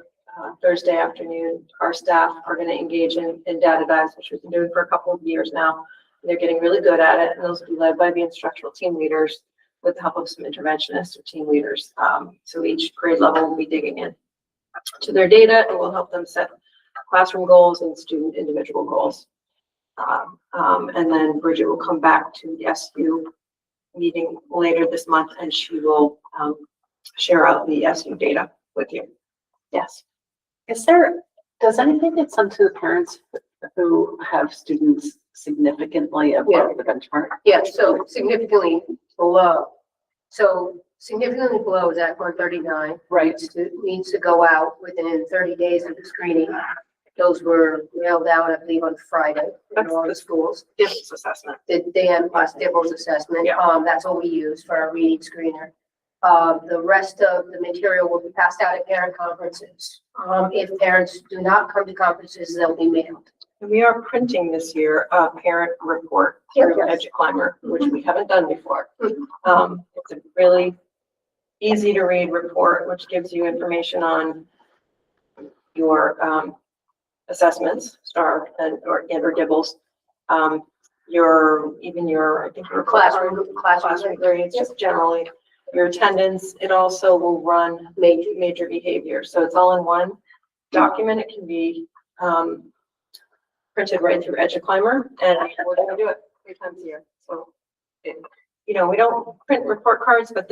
Thursday afternoon, our staff are going to engage in data dives, which we've been doing for a couple of years now. They're getting really good at it, and those will be led by the instructional team leaders with the help of some interventionists or team leaders. So each grade level will be digging in to their data, and will help them set classroom goals and student individual goals. And then Bridget will come back to the SU meeting later this month, and she will share out the SU data with you. Yes. Does anything get sent to the parents who have students significantly above the benchmark? Yeah, so significantly below. So significantly below is at 139. Right. Needs to go out within 30 days of the screening. Those were mailed out, I believe, on Friday in all the schools. DIPS assessment. The Dan plus Dibbles assessment, Yeah. that's what we use for our reading screener. The rest of the material will be passed out at parent conferences. If parents do not come to conferences, they'll be mailed. We are printing this year a parent report through EduClimber, which we haven't done before. It's a really easy to read report, which gives you information on your assessments, STAR or Dibbles, your I think your classroom grades, just generally your attendance. It also will run major behavior, so it's all in one document. It can be printed right through EduClimber, and we're going to do it 3 times a year. So, we don't print report cards, but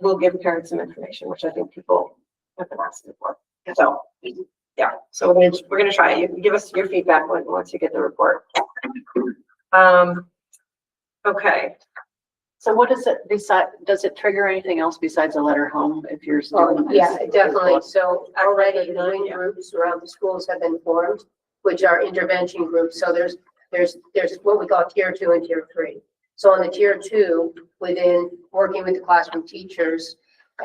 we'll give parents some information, which I think people have been asking for. So, yeah, so we're gonna try it. You can give us your feedback once you get the report. Okay. So what does it trigger anything else besides a letter home if you're student? Yeah, definitely. So already the wing groups around the schools have been formed, which are intervention groups. So there's what we call tier 2 and tier 3. So on the tier 2, within working with the classroom teachers,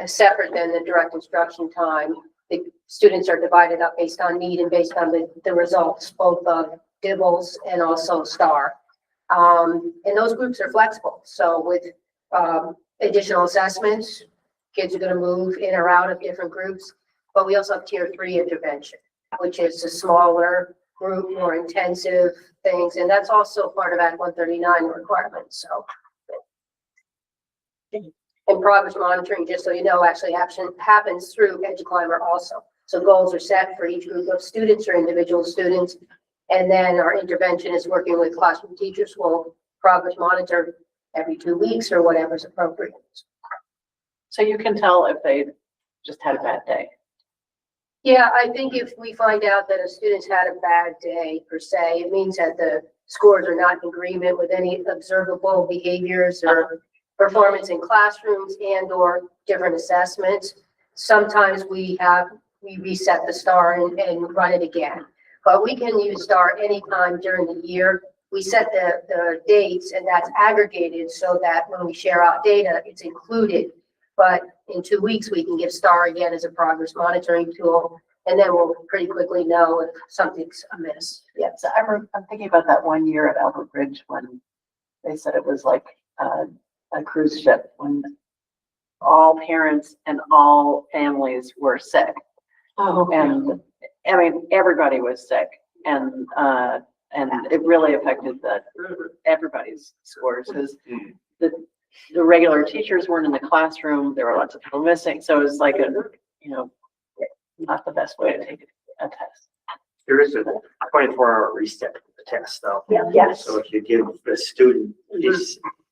separate than the direct instruction time, the students are divided up based on need and based on the results, both of Dibbles and also STAR. And those groups are flexible. So with additional assessments, kids are going to move in or out of different groups. But we also have tier 3 intervention, which is a smaller group, more intensive things. And that's also part of Act 139 requirements. So, and progress monitoring, just so you know, actually happens through EduClimber also. So goals are set for each group of students or individual students. And then our intervention is working with classroom teachers who will progress monitor every 2 weeks or whatever's appropriate. So you can tell if they just had a bad day. Yeah, I think if we find out that a student's had a bad day per se, it means that the scores are not in agreement with any observable behaviors or performance in classrooms and or different assessments. Sometimes we reset the STAR and run it again. But we can use STAR anytime during the year. We set the dates and that's aggregated so that when we share out data, it's included. But in 2 weeks, we can give STAR again as a progress monitoring tool. And then we'll pretty quickly know if something's amiss. Yeah, so I'm thinking about that one year at Albert Bridge when they said it was like a cruise ship when all parents and all families were sick. Oh, And I mean, everybody was sick, and it really affected everybody's scores because the regular teachers weren't in the classroom. There were lots of people missing, so it was like not the best way to take a test. There is a 24-hour reset of the test though. Yeah. Yes. So if you give the student, you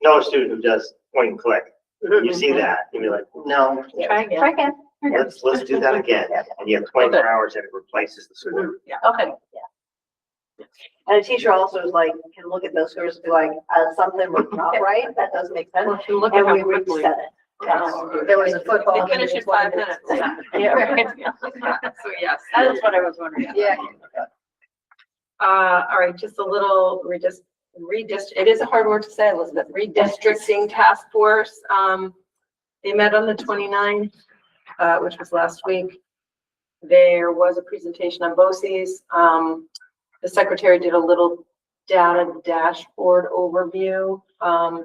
know a student who does point and click, you see that, you'll be like, no, try again. let's do that again. And you have 24 hours and it replaces the score. Okay. And a teacher also is like, can look at those scores and be like, something was not right, that doesn't make sense. Well, you look at And how we quickly. reset it. There was a football. They finish in 5 minutes. Yeah, right. So yes. That is what I was wondering. Yeah. All right, just a little it is a hard word to say, Elizabeth, redistricting task force. They met on the 29th, which was last week. There was a presentation on BOCES. The secretary did a little data dashboard overview. I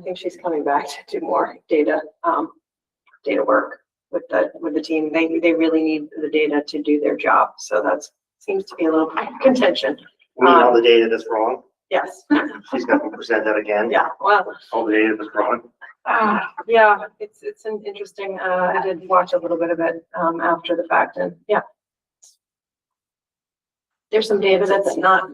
think she's coming back to do more data work with the team. They really need the data to do their job. So that seems to be a little contention. You mean all the data that's wrong? Yes. She's going to present that again? Yeah. Well, All the data that's wrong? yeah, it's an interesting, I did watch a little bit of it, after the fact, and yeah. There's some data that's not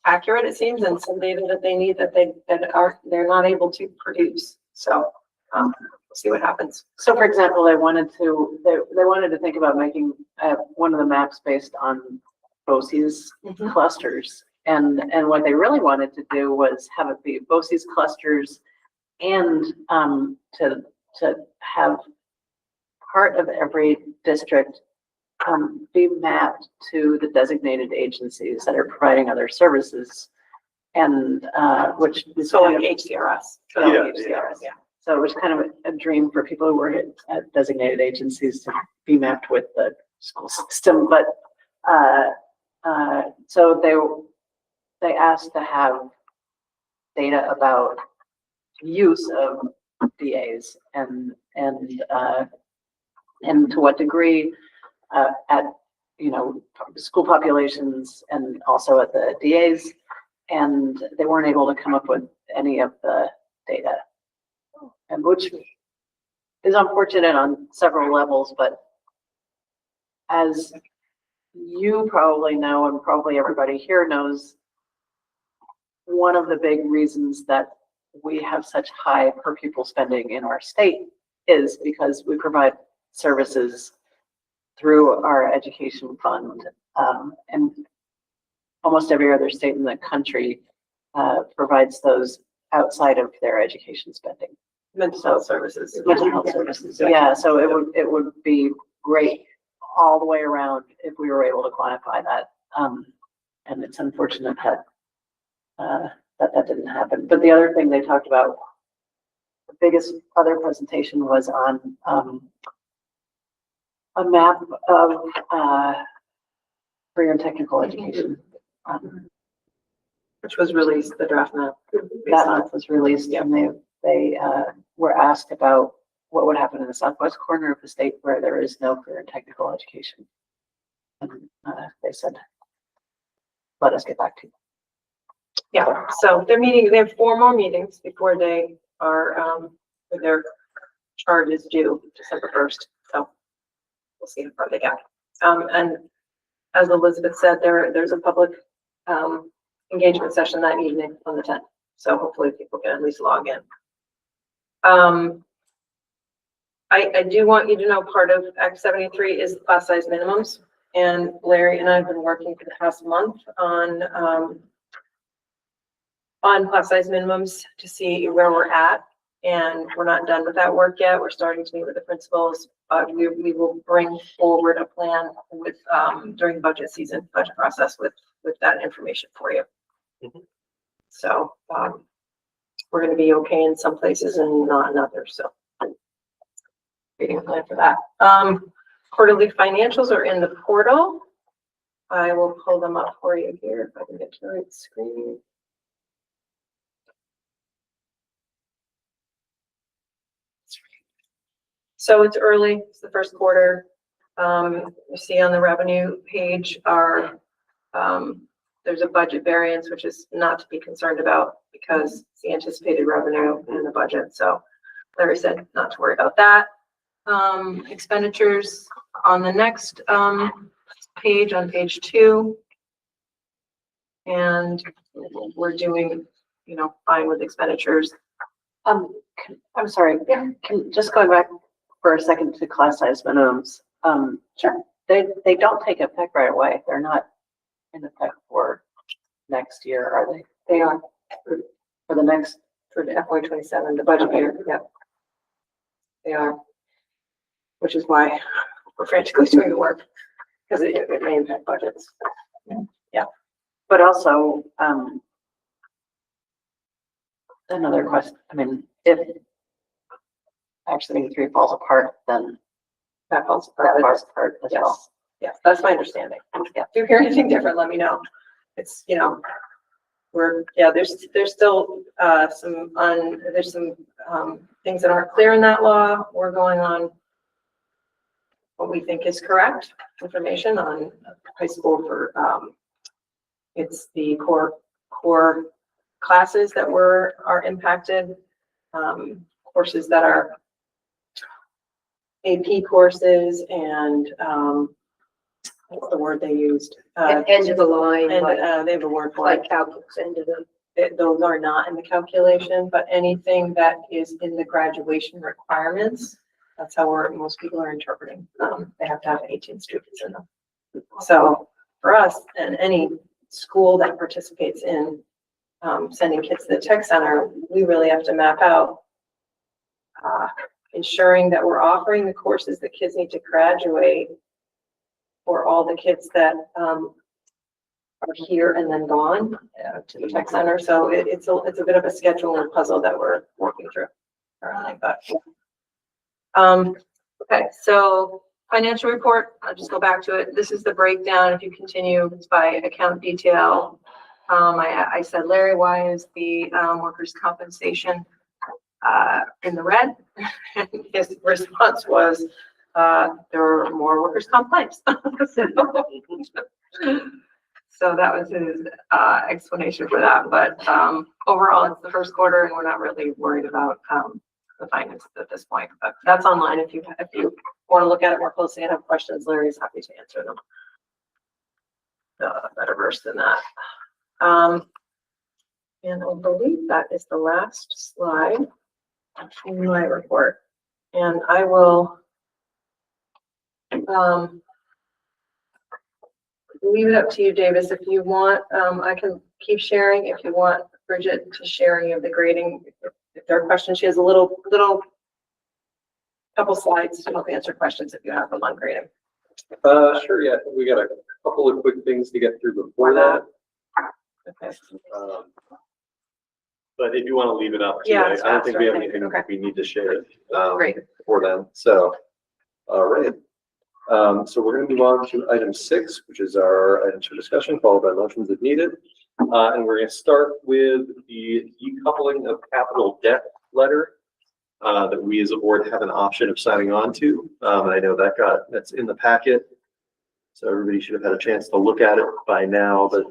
accurate, it seems, and some data that they need that they're not able to produce. So, we'll see what happens. So for example, they wanted to think about making one of the maps based on BOCES clusters. And what they really wanted to do was have it be BOCES clusters and to have part of every district be mapped to the designated agencies that are providing other services. And which is So kind like of, HCRS. Yeah. so it was kind of a dream for people who work at designated agencies to be mapped with the school system. But so they asked to have data about use of DAs and to what degree at school populations and also at the DAs, and they weren't able to come up with any of the data, and which is unfortunate on several levels. But as you probably know, and probably everybody here knows, one of the big reasons that we have such high per pupil spending in our state is because we provide services through our education fund. And almost every other state in the country provides those outside of their education spending. Mental health services. Mental health services, yeah, so it would be great all the way around if we were able to quantify that. And it's unfortunate that that didn't happen. But the other thing they talked about, the biggest other presentation was on a map of career and technical education. Which was released, the draft map. That month was released, and they were asked about what would happen in the southwest corner of the state where there is no career and technical education. And they said, let us get back to you. Yeah, so they're meeting, they have 4 more meetings before they are, their charge is due December 1st. So we'll see how far they get. And as Elizabeth said, there's a public engagement session that evening on the 10th. So hopefully people can at least log in. I do want you to know part of Act 73 is class size minimums. And Larry and I have been working for the past month on class size minimums to see where we're at. And we're not done with that work yet. We're starting to meet with the principals. We will bring forward a plan with during budget season, budget process with that information for you. So we're going to be okay in some places and not in others. So creating a plan for that. Quarterly financials are in the portal. I will pull them up for you here if I can get to the right screen. So it's early, it's the first quarter. You see on the revenue page there's a budget variance, which is not to be concerned about because it's the anticipated revenue in the budget. So Larry said not to worry about that. Expenditures on the next page, on page 2. And we're doing, fine with expenditures. I'm sorry, just going back for a second to class size minimums. Sure. They don't take effect right away. They're not in effect for next year, are they? They are For the next, for the FY27, the budget year. Yeah. They are. Which is why we're frantically doing the work, because it may impact budgets. Yeah. but also, another question, if Act 73 falls apart, then That falls that apart. falls apart as well. Yes, yes, that's my understanding. Yeah, if you hear anything different, let me know. It's, there's still some things that aren't clear in that law. We're going on what we think is correct information on high school for, it's the core classes that are impacted, courses that are AP courses and what's the word they used? End of the line, And, like, they have a word for like it. calculus, end of the. Those are not in the calculation, but anything that is in the graduation requirements, that's how most people are interpreting. They have to have 18 students in them. So for us and any school that participates in sending kids to the tech center, we really have to map out ensuring that we're offering the courses that kids need to graduate for all the kids that are here and then gone to the tech center. So it's a bit of a scheduling puzzle that we're working through currently, but okay, so financial report, I'll just go back to it. This is the breakdown. If you continue, it's by account detail. I said, Larry, why is the workers' compensation in the red? His response was, there are more workers' comp claims. So that was his explanation for that. But overall, it's the first quarter, and we're not really worried about the finances at this point. But that's online. If you want to look at it more closely and have questions, Larry's happy to answer them. Better versed than that. And I believe that is the last slide in my report. And I will leave it up to you, Davis. If you want, I can keep sharing. If you want Bridget to share any of the grading, if there are questions, she has a little couple slides to help answer questions if you have them on grading. Sure, yeah, I think we got a couple of quick things to get through before that. Okay. But if you want to leave it up, too, Yeah, I it's don't think we have faster, I anything think. Okay. we need to share Great. before then. So, all right. So we're going to move on to item 6, which is our items for discussion, followed by motions if needed. And we're going to start with the decoupling of capital debt letter that we as a board have an option of signing on to. And I know that's in the packet. So everybody should have had a chance to look at it by now, but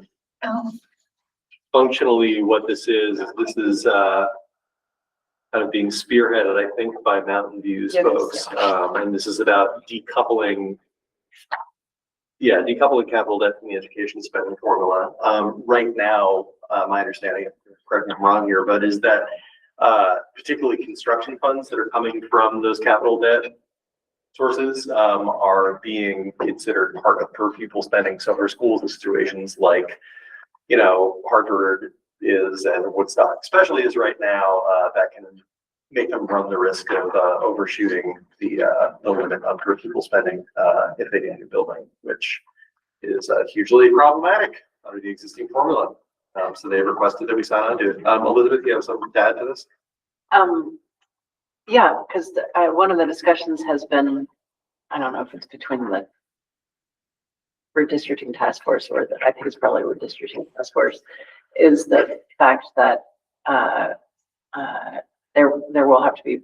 functionally what this is kind of being spearheaded, I think, by Mountain View's Yes, folks. And this is about decoupling capital debt from the education spending formula. Right now, my understanding, correct me if I'm wrong here, but is that particularly construction funds that are coming from those capital debt sources are being considered part of per pupil spending. So for schools in situations like, Hartford is and Woodstock especially is right now, that can make them run the risk of overshooting the limit on per pupil spending if they need a new building, which is hugely problematic under the existing formula. So they requested that we sign on to it. Elizabeth, you have something to add to this? Yeah, because one of the discussions has been, I don't know if it's between the redistricting task force or I think it's probably redistricting task force, is the fact that there will have to be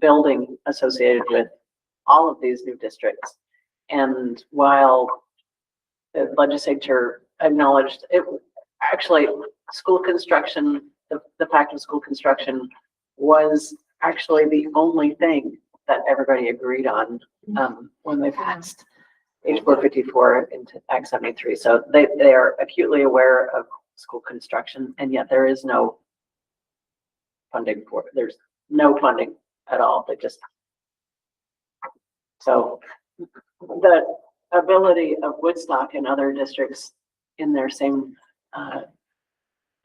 building associated with all of these new districts. And while the legislature acknowledged it, actually school construction, the fact of school construction was actually the only thing that everybody agreed on when they passed H 454 into Act 73. So they are acutely aware of school construction, and yet there is no funding for it. There's no funding at all. So the ability of Woodstock and other districts in their same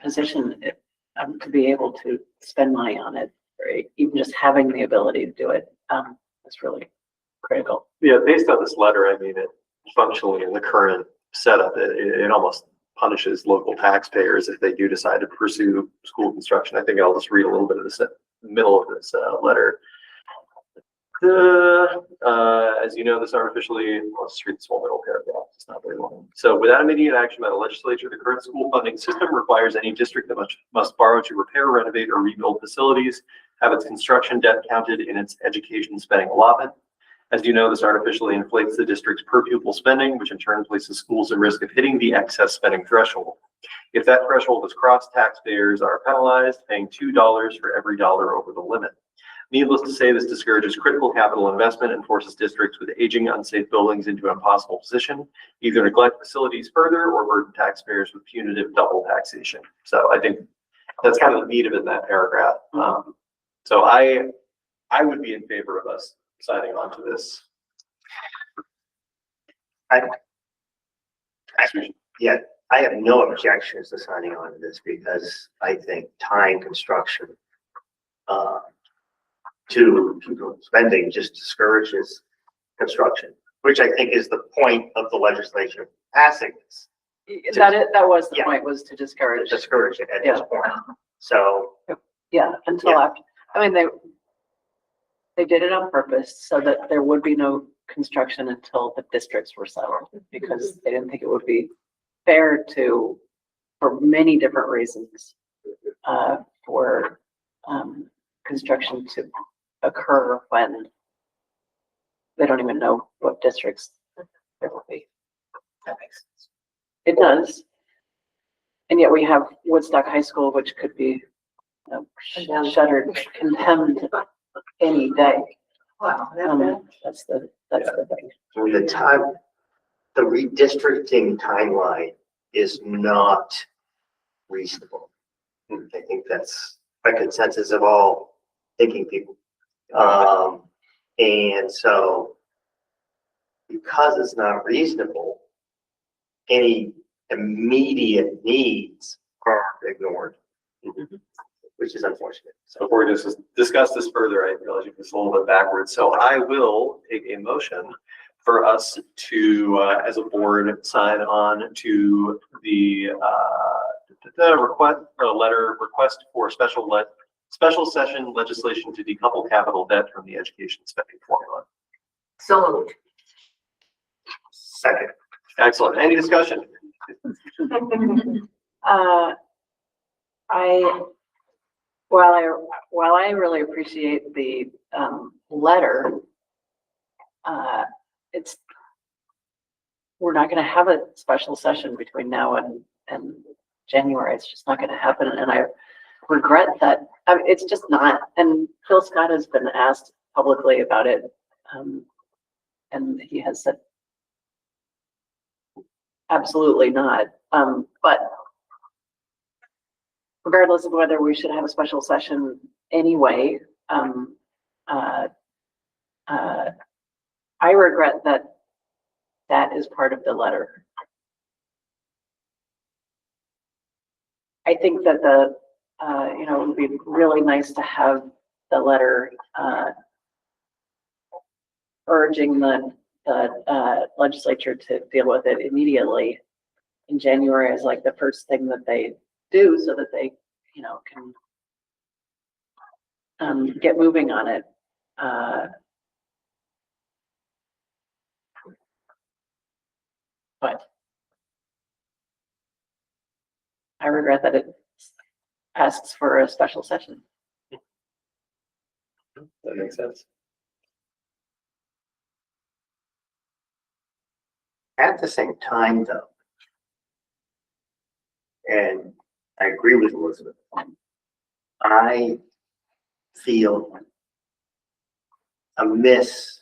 position to be able to spend money on it, or even just having the ability to do it, is really critical. Yeah, based on this letter, I mean, it functionally in the current setup, it almost punishes local taxpayers if they do decide to pursue school construction. I think I'll just read a little bit of this middle of this letter. As you know, this artificially, let's just read this whole middle paragraph. It's not very long. So without immediate action by the legislature, the current school funding system requires any district that must borrow to repair, renovate, or rebuild facilities, have its construction debt counted in its education spending allotment. As you know, this artificially inflates the district's per pupil spending, which in turn places schools at risk of hitting the excess spending threshold. If that threshold is crossed, taxpayers are penalized, paying $2 for every dollar over the limit. Needless to say, this discourages critical capital investment and forces districts with aging unsafe buildings into an impossible position, either neglect facilities further or burden taxpayers with punitive double taxation. So I think that's kind of the meat of it in that paragraph. So I would be in favor of us signing on to this. Yeah, I have no objections to signing on to this because I think tying construction to spending just discourages construction, which I think is the point of the legislature passing this. That was the Yeah. point, was to discourage. Discourage it at this point. So, Yeah, until Yeah. after, I mean, they did it on purpose so that there would be no construction until the districts were settled, because they didn't think it would be fair to, for many different reasons, for construction to occur when they don't even know what districts there will be. that makes sense. It does. And yet we have Woodstock High School, which could be shuttered, condemned any day. Wow. That's the thing. The redistricting timeline is not reasonable. I think that's a consensus of all thinking people. And so because it's not reasonable, any immediate needs are ignored, which is unfortunate. So Before we just discuss this further, I realize you this a little bit backwards. So I will take a motion for us to, as a board, sign on to the request for special session legislation to decouple capital debt from the education spending formula. So moved. second, Excellent. Any discussion? While I really appreciate the letter, we're not going to have a special session between now and January. It's just not going to happen, and I regret that. It's just not. And Phil Scott has been asked publicly about it, and he has said absolutely not. But regardless of whether we should have a special session anyway, I regret that is part of the letter. I think that it would be really nice to have the letter urging the legislature to deal with it immediately in January as like the first thing that they do, so that they, can get moving on it. But I regret that it asks for a special session. That makes sense. at the same time though, and I agree with Elizabeth, I feel amiss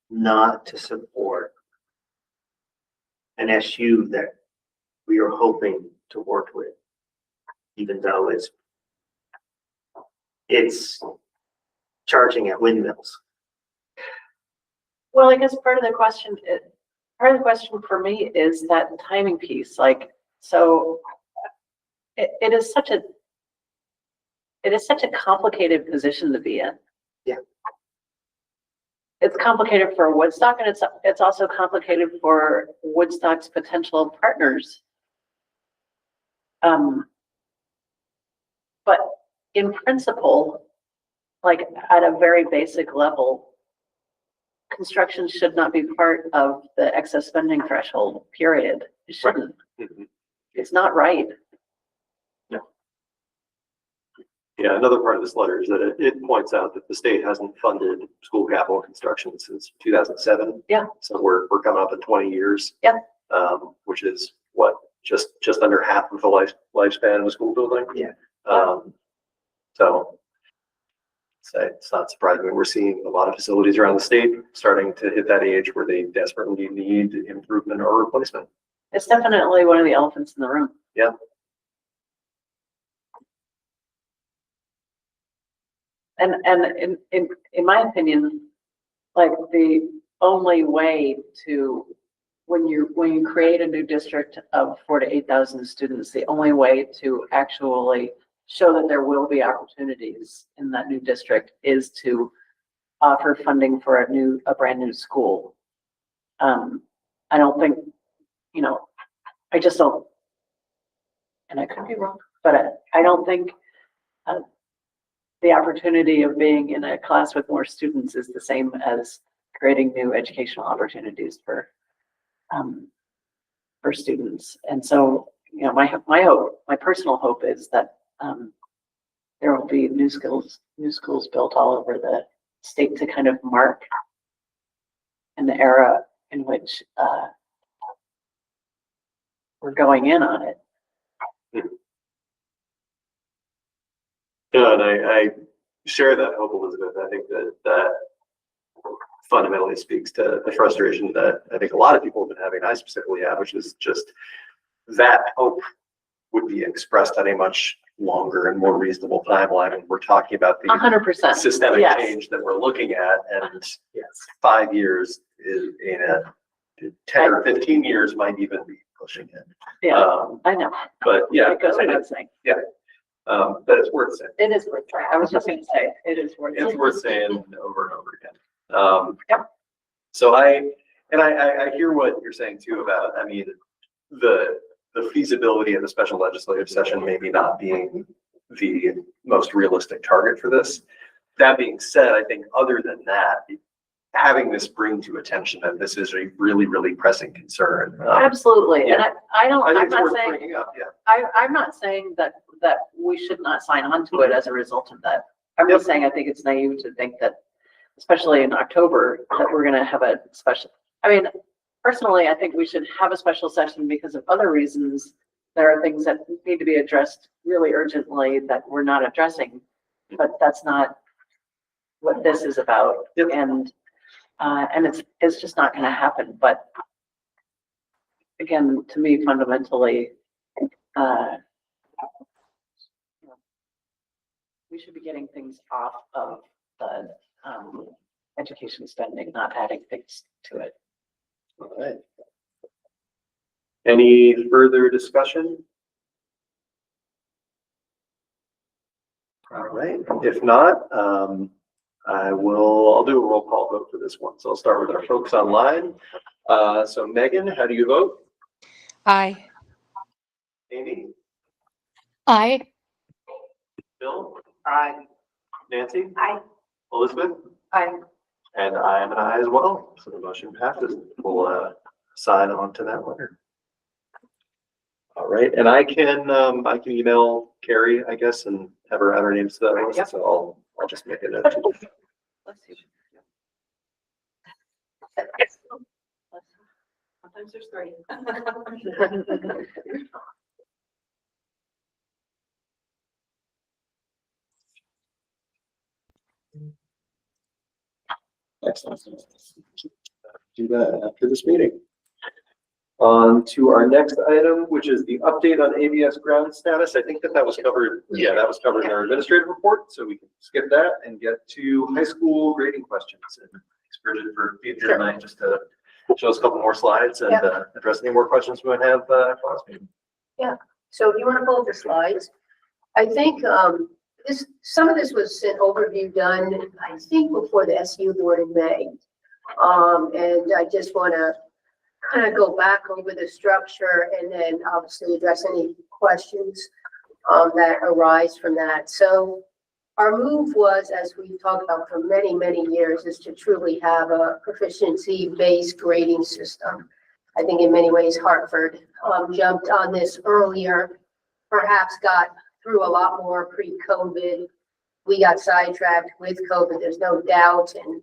not to support an SU that we are hoping to work with, even though it's charging at windmills. Well, I guess part of the question for me is that timing piece. Like, so it is such a complicated position to be in. Yeah. It's complicated for Woodstock, and it's also complicated for Woodstock's potential partners. But in principle, like at a very basic level, construction should not be part of the excess spending threshold, period. It shouldn't. It's not right. Yeah, another part of this letter is that it points out that the state hasn't funded school capital construction since 2007. Yeah. So we're coming up at 20 years. Yeah. Which is what, just under half of the lifespan of a school building. Yeah. So So it's not surprising. We're seeing a lot of facilities around the state starting to hit that age where they desperately need improvement or replacement. It's definitely one of the elephants in the room. Yeah. And in my opinion, like the only way to, when you create a new district of 4,000 to 8,000 students, the only way to actually show that there will be opportunities in that new district is to offer funding for a brand new school. I don't think, you know, I just don't, and I could be wrong, but I don't think the opportunity of being in a class with more students is the same as creating new educational opportunities for students. And so, you know, my hope, my personal hope is that there will be new schools built all over the state to kind of mark in the era in which we're going in on it. Yeah, and I share that hope, Elizabeth. I think that fundamentally speaks to the frustration that I think a lot of people have been having, I specifically have, which is just that hope would be expressed on a much longer and more reasonable timeline. And we're talking about the 100%. systemic Yes. change that we're looking at, and 5 years is in a 10 or 15 years might even be pushing it. Yeah, I know. But yeah, It goes without saying. but it's worth saying. It is worth saying. I was just going to say, it is worth It's saying. worth saying over and over again. Yep. So I hear what you're saying too about, I mean, the feasibility of the special legislative session maybe not being the most realistic target for this. That being said, I think other than that, having this bring to attention that this is a really, really pressing concern. Absolutely. And I think I'm it's not worth saying, bringing up, yeah. I'm not saying that we should not sign on to it as a result of that. I'm just saying I think it's naive to think that, especially in October, that we're going to have a special, I mean, personally, I think we should have a special session because of other reasons. There are things that need to be addressed really urgently that we're not addressing, but that's not what this is about. Yep. And it's just not going to happen. But again, to me, fundamentally, we should be getting things off of the education spending, not adding things to it. All right. Any further discussion? All right, if not, I'll do a roll call vote for this one. So I'll start with our folks online. So Megan, how do you vote? Aye. Amy? Aye. Bill? Aye. Nancy? Aye. Elizabeth? Aye. And I am an aye as well. So the motion passes. We'll sign on to that letter. All right, and I can email Carrie, I guess, and have her add her names to that list. Yep. So I'll just make a note. Let's see. Sometimes there's three. Excellent. Do that after this meeting. On to our next item, which is the update on ABS ground status. I think that was covered. Yeah, that was covered in our administrative report, so we can skip that and get to high school grading questions. And thanks, Bridget, for being here tonight, just to show us a couple more slides and address any more questions we might have for us. So if you want to pull up the slides, I think some of this was an overview done, I think, before the SU board in May. And I just want to kind of go back over the structure and then obviously address any questions that arise from that. So our move was, as we've talked about for many, many years, is to truly have a proficiency-based grading system. I think in many ways Hartford jumped on this earlier, perhaps got through a lot more pre-COVID. We got sidetracked with COVID, there's no doubt, and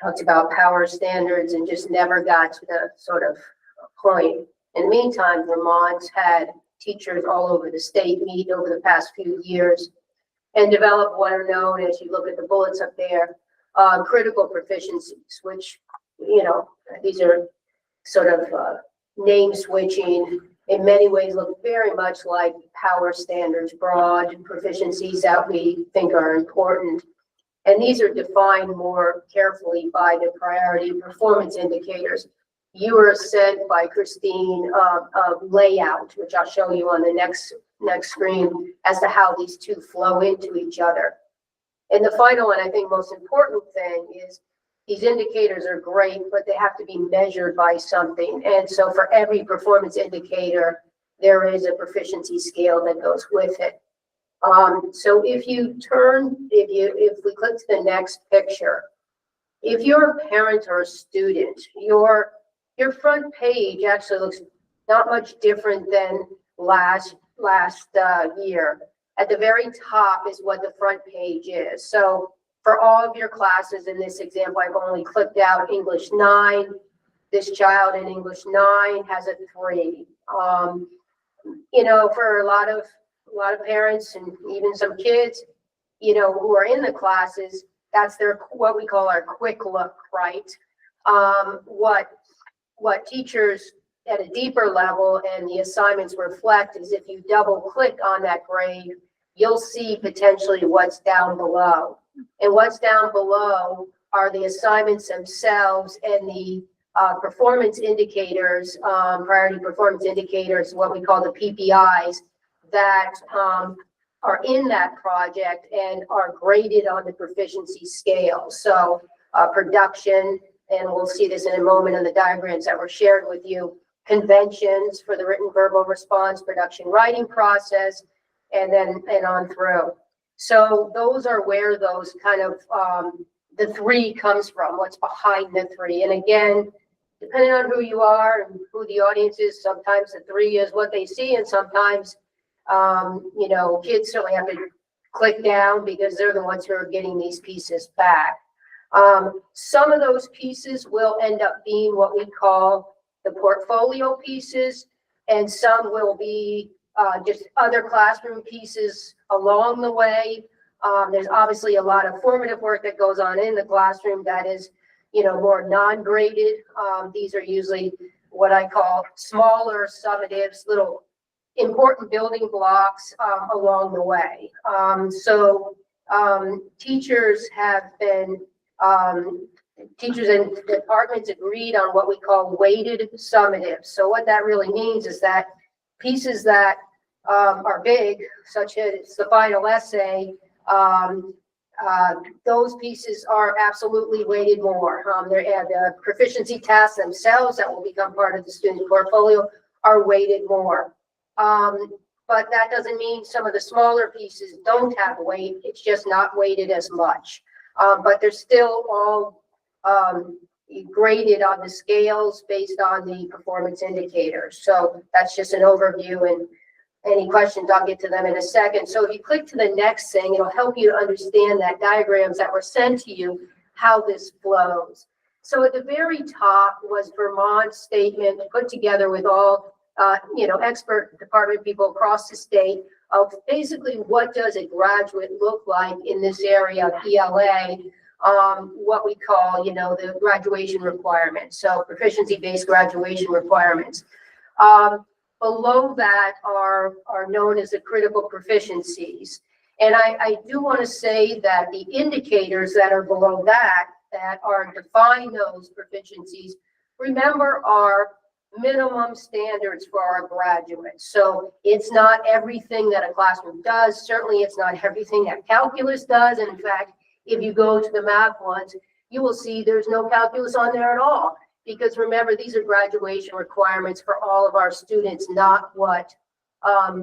talked about power standards and just never got to the sort of point. In the meantime, Vermont's had teachers all over the state meet over the past few years and develop what are known, as you look at the bullets up there, critical proficiencies, which, you know, these are sort of name switching, in many ways look very much like power standards, broad proficiencies that we think are important. And these are defined more carefully by the priority performance indicators. You were sent by Christine a layout, which I'll show you on the next screen, as to how these two flow into each other. And the final and I think most important thing is these indicators are great, but they have to be measured by something. And so for every performance indicator, there is a proficiency scale that goes with it. So if we click to the next picture, if you're a parent or a student, your front page actually looks not much different than last year. At the very top is what the front page is. So for all of your classes in this example, I've only clicked out English 9. This child in English 9 has a 3. You know, for a lot of parents and even some kids, you know, who are in the classes, that's their, what we call our quick look, right? What teachers at a deeper level and the assignments reflect is if you double click on that grade, you'll see potentially what's down below. And what's down below are the assignments themselves and the performance indicators, priority performance indicators, what we call the PPIs, that are in that project and are graded on the proficiency scale. So production, and we'll see this in a moment in the diagrams that were shared with you, conventions for the written verbal response, production writing process, and on through. So those are where those kind of, the 3 comes from, what's behind the 3. And again, depending on who you are and who the audience is, sometimes the 3 is what they see, and sometimes, you know, kids certainly have to click down because they're the ones who are getting these pieces back. Some of those pieces will end up being what we call the portfolio pieces, and some will be just other classroom pieces along the way. There's obviously a lot of formative work that goes on in the classroom that is, you know, more non-graded. These are usually what I call smaller summatives, little important building blocks along the way. Teachers have been, teachers and departments agreed on what we call weighted summatives. So what that really means is that pieces that are big, such as the final essay, those pieces are absolutely weighted more. The proficiency tasks themselves that will become part of the student portfolio are weighted more. But that doesn't mean some of the smaller pieces don't have weight. It's just not weighted as much. But they're still all graded on the scales based on the performance indicators. So that's just an overview, and any questions, I'll get to them in a second. So if you click to the next thing, it'll help you to understand that diagrams that were sent to you, how this flows. So at the very top was Vermont's statement put together with all, you know, expert department people across the state of basically what does a graduate look like in this area of ELA, what we call, you know, the graduation requirements. So proficiency-based graduation requirements. Below that are known as the critical proficiencies. And I do want to say that the indicators that are below that are define those proficiencies, remember, are minimum standards for our graduates. So it's not everything that a classroom does. Certainly it's not everything that calculus does. And in fact, if you go to the math ones, you will see there's no calculus on there at all. Because remember, these are graduation requirements for all of our students, not what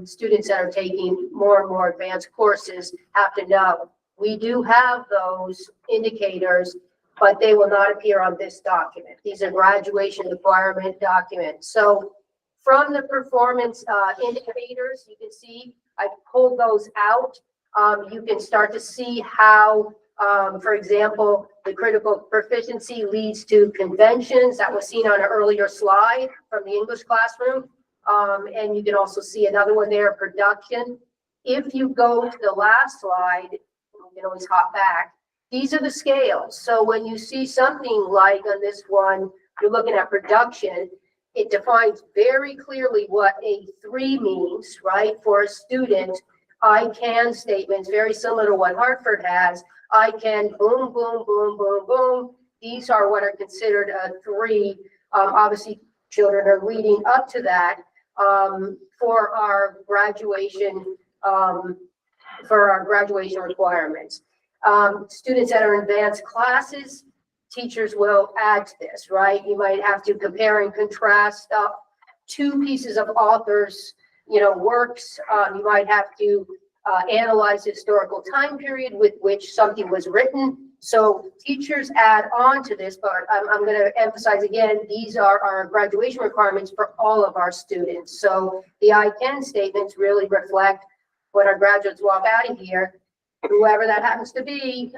students that are taking more and more advanced courses have to know. We do have those indicators, but they will not appear on this document. These are graduation requirement documents. So from the performance indicators, you can see I pulled those out. You can start to see how, for example, the critical proficiency leads to conventions that was seen on an earlier slide from the English classroom. And you can also see another one there, production. if you go to the last slide, you can always hop back. These are the scales. So when you see something like on this one, you're looking at production, it defines very clearly what a 3 means, right? For a student, I can statements, very similar to what Hartford has. I can boom, boom, boom, boom, boom. These are what are considered a 3. Obviously, children are leading up to that for our graduation requirements. Students that are in advanced classes, teachers will add to this, right? You might have to compare and contrast 2 pieces of authors, works. You might have to analyze the historical time period with which something was written. So teachers add on to this, but I'm going to emphasize again, these are our graduation requirements for all of our students. So the I can statements really reflect when our graduates walk out of here, whoever that happens to be,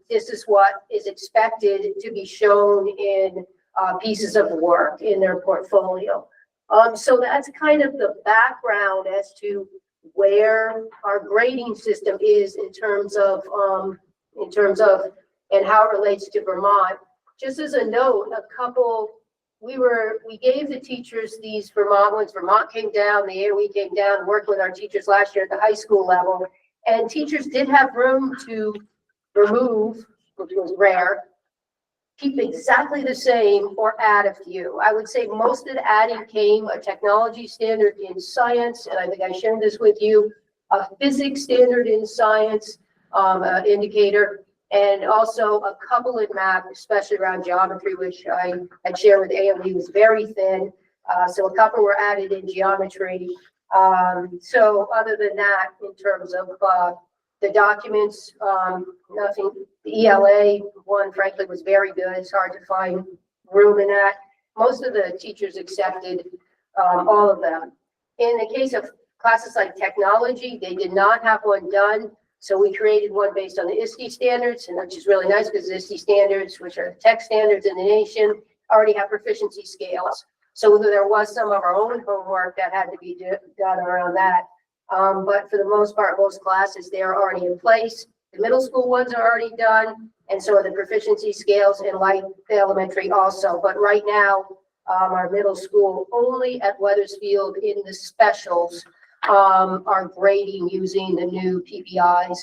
this is what is expected to be shown in pieces of work in their portfolio. So that's kind of the background as to where our grading system is in terms of and how it relates to Vermont. Just as a note, we gave the teachers these Vermont ones. Vermont came down, the AOE came down, and worked with our teachers last year at the high school level. And teachers did have room to remove, which was rare, keep exactly the same or add a few. I would say most of the adding came a technology standard in science, and I think I shared this with you, a physics standard in science, indicator, and also a couple in math, especially around geometry, which I had shared with AME was very thin. So a couple were added in geometry. So other than that, in terms of the documents, nothing. The ELA one, frankly, was very good. It's hard to find room in that. Most of the teachers accepted all of them. In the case of classes like technology, they did not have one done. So we created one based on the ISTE standards, and which is really nice because the ISTE standards, which are the tech standards in the nation, already have proficiency scales. So there was some of our own homework that had to be done around that. But for the most part, most classes, they're already in place. The middle school ones are already done. And so are the proficiency scales, and like the elementary also. But right now, our middle school only at Weathersfield in the specials are grading using the new PPIs.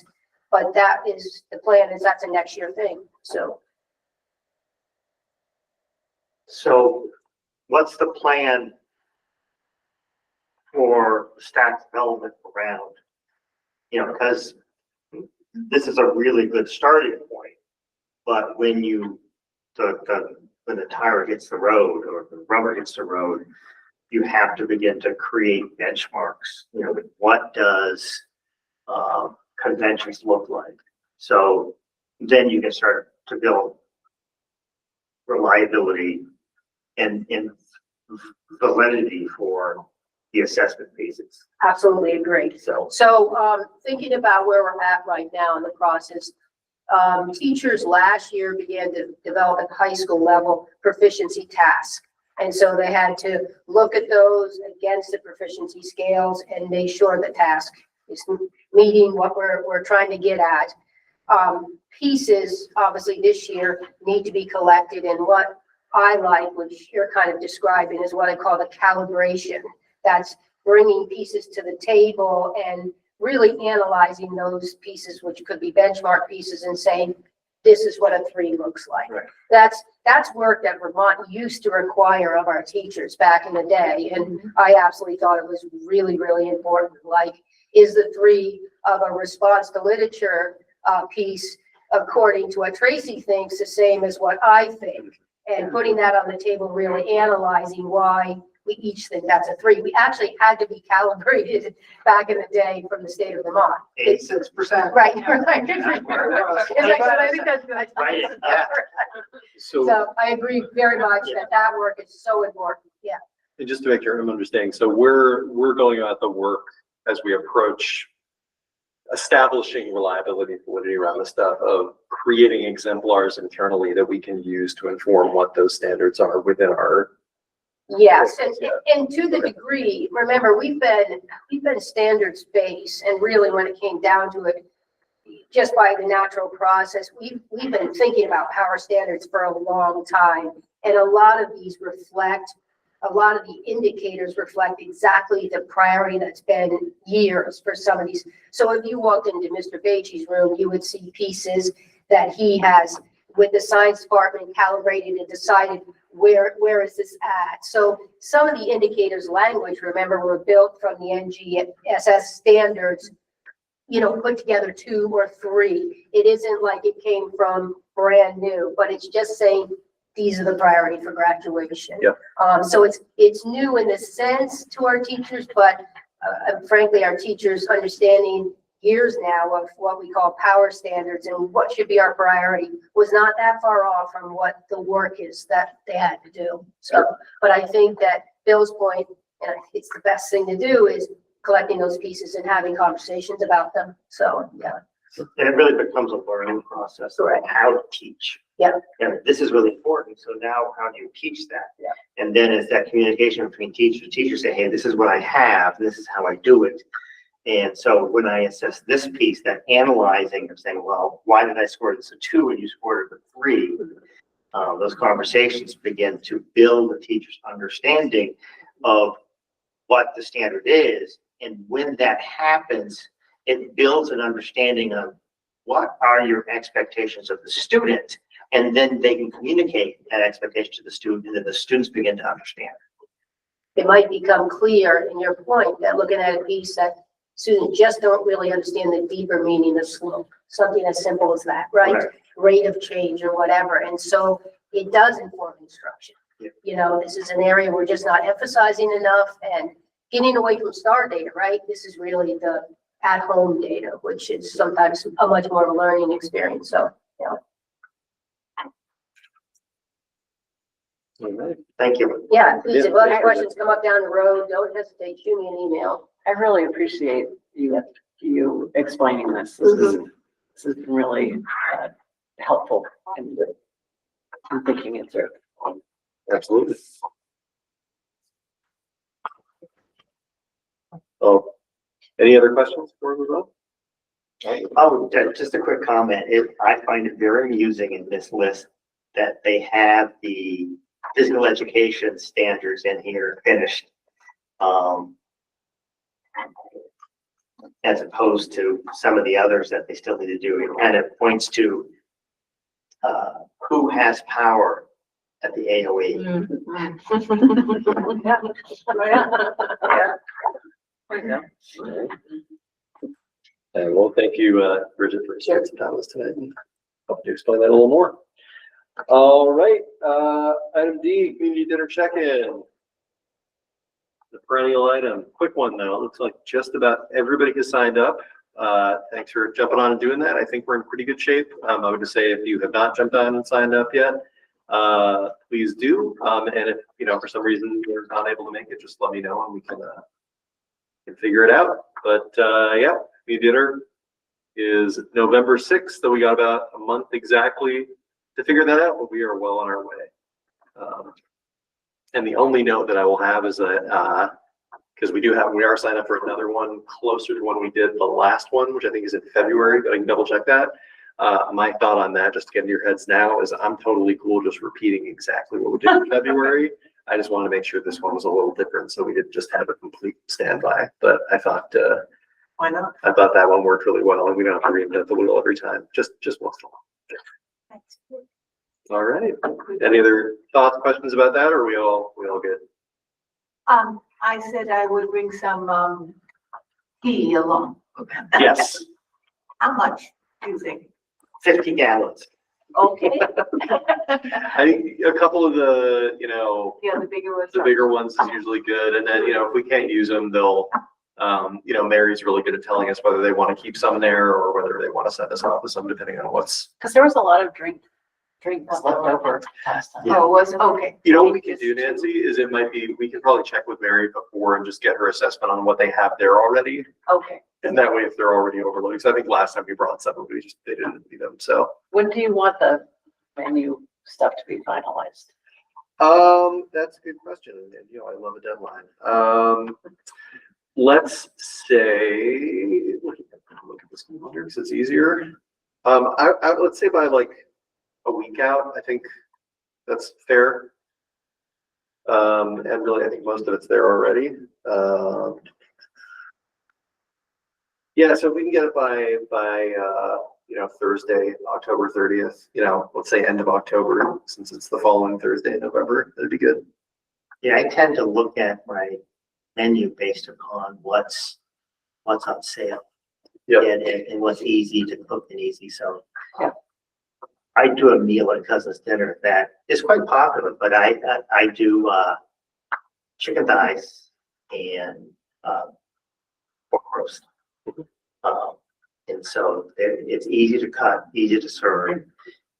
But that is, the plan is that's a next year thing. So what's the plan for staff development around, because this is a really good starting point, but when when the tire hits the road or the rubber hits the road, you have to begin to create benchmarks. What does conventions look like? So then you can start to build reliability and validity for the assessment phases. absolutely agree. So thinking about where we're at right now in the process, teachers last year began to develop at high school level proficiency tasks. And so they had to look at those against the proficiency scales and make sure the task is meeting what we're trying to get at. Pieces, obviously this year, need to be collected, and what I like, which you're kind of describing, is what I call the calibration. That's bringing pieces to the table and really analyzing those pieces, which could be benchmark pieces, and saying, this is what a 3 looks like. Right. That's work that Vermont used to require of our teachers back in the day. And I absolutely thought it was really, really important. Like, is the 3 of a response to literature piece, according to what Tracy thinks, the same as what I think? And putting that on the table, really analyzing why we each think that's a 3. We actually had to be calibrated back in the day from the state of Vermont. 86%. Right. I think that's good. Right. So I agree very much that work is so important. Yeah. And just to make sure I'm understanding, so we're going about the work as we approach establishing reliability and validity around the stuff of creating exemplars internally that we can use to inform what those standards are within our Yes, and to the degree, remember, we've been standards-based, and really when it came down to it, just by the natural process, we've been thinking about power standards for a long time. And a lot of the indicators reflect exactly the priority that's been years for some of these. So if you walked into Mr. Beachy's room, you would see pieces that he has with the science department calibrated and decided where is this at. So some of the indicators language, remember, were built from the NGSS standards, put together 2 or 3. It isn't like it came from brand new, but it's just saying these are the priority for graduation. Yep. So it's new in the sense to our teachers, but frankly, our teachers understanding years now of what we call power standards and what should be our priority was not that far off from what the work is that they had to do. So, but I think that Bill's point, and I think it's the best thing to do, is collecting those pieces and having conversations about them. So, yeah. And it really becomes a learning process of Right. how to teach. Yeah. And this is really important. So now how do you teach that? Yeah. And then it's that communication between teachers say, hey, this is what I have, this is how I do it. And so when I assess this piece, that analyzing of saying, well, why did I score this a 2 and you scored it a 3? Those conversations begin to build the teacher's understanding of what the standard is. And when that happens, it builds an understanding of what are your expectations of the student. And then they can communicate that expectation to the student, and then the students begin to understand. It might become clear in your point that looking at a piece that students just don't really understand the deeper meaning of slope, something as simple as that, right? Right. Rate of change or whatever. And so it does inform instruction. Yeah. This is an area we're just not emphasizing enough, and getting away from STAR data, right? This is really the at-home data, which is sometimes a much more of a learning experience. So, All right. Thank you. yeah, please, if Yeah. other questions come up down the road, don't hesitate, shoot me an email. I really appreciate you explaining this. This has been really helpful in thinking it through. Absolutely. Oh, any other questions before we move on? Oh, just a quick comment. I find it very amusing in this list that they have the physical education standards in here finished. As opposed to some of the others that they still need to do. It kind of points to who has power at the AOE. And well, thank you, Bridget, for sharing some time with us tonight and helping to explain that a little more. All right, item D, community dinner check-in. The perennial item, quick one though. It looks like just about everybody has signed up. Thanks for jumping on and doing that. I think we're in pretty good shape. I would just say if you have not jumped on and signed up yet, please do. And if for some reason you're not able to make it, just let me know and we can figure it out. But yeah, community dinner is November 6th, so we got about a month exactly to figure that out, but we are well on our way. And the only note that I will have is that because we are signed up for another one closer to when we did the last one, which I think is in February, but I can double check that. My thought on that, just to get in your heads now, is I'm totally cool just repeating exactly what we did in February. I just want to make sure this one was a little different, so we didn't just have a complete standby. But I thought, Why not? I thought that one worked really well, and we don't have to reinvent the wheel every time. Just once in a while. All right. Any other thoughts, questions about that, or are we all good? I said I would bring some tea along. Yes. How much do you think? 50 gallons. Okay. I think a couple of the, Yeah, the bigger ones. the bigger ones is usually good. And then, if we can't use them, they'll, Mary's really good at telling us whether they want to keep some there or whether they want to send us off with some, depending on what's. Because there was a lot of drinks left over last time. Oh, was, okay. What we can do, Nancy, is we can probably check with Mary before and just get her assessment on what they have there already. Okay. And that way, if they're already overloading, so I think last time we brought some, they didn't need them, so. When do you want the menu stuff to be finalized? That's a good question, and you know, I love a deadline. Let's say, look at this calendar because it's easier. Let's say by like a week out, I think that's fair. And really, I think most of it's there already. Yeah, so if we can get it by you know, Thursday, October 30th, you know, let's say end of October, since it's the following Thursday in November, that'd be good. Yeah, I tend to look at my menu based upon what's on sale. Yeah. And what's easy to cook and easy, so. Yeah. I do a meal at Cousin's Dinner that is quite popular, but I do, chicken thighs and, pork roast. And so it's easy to cut, easy to serve,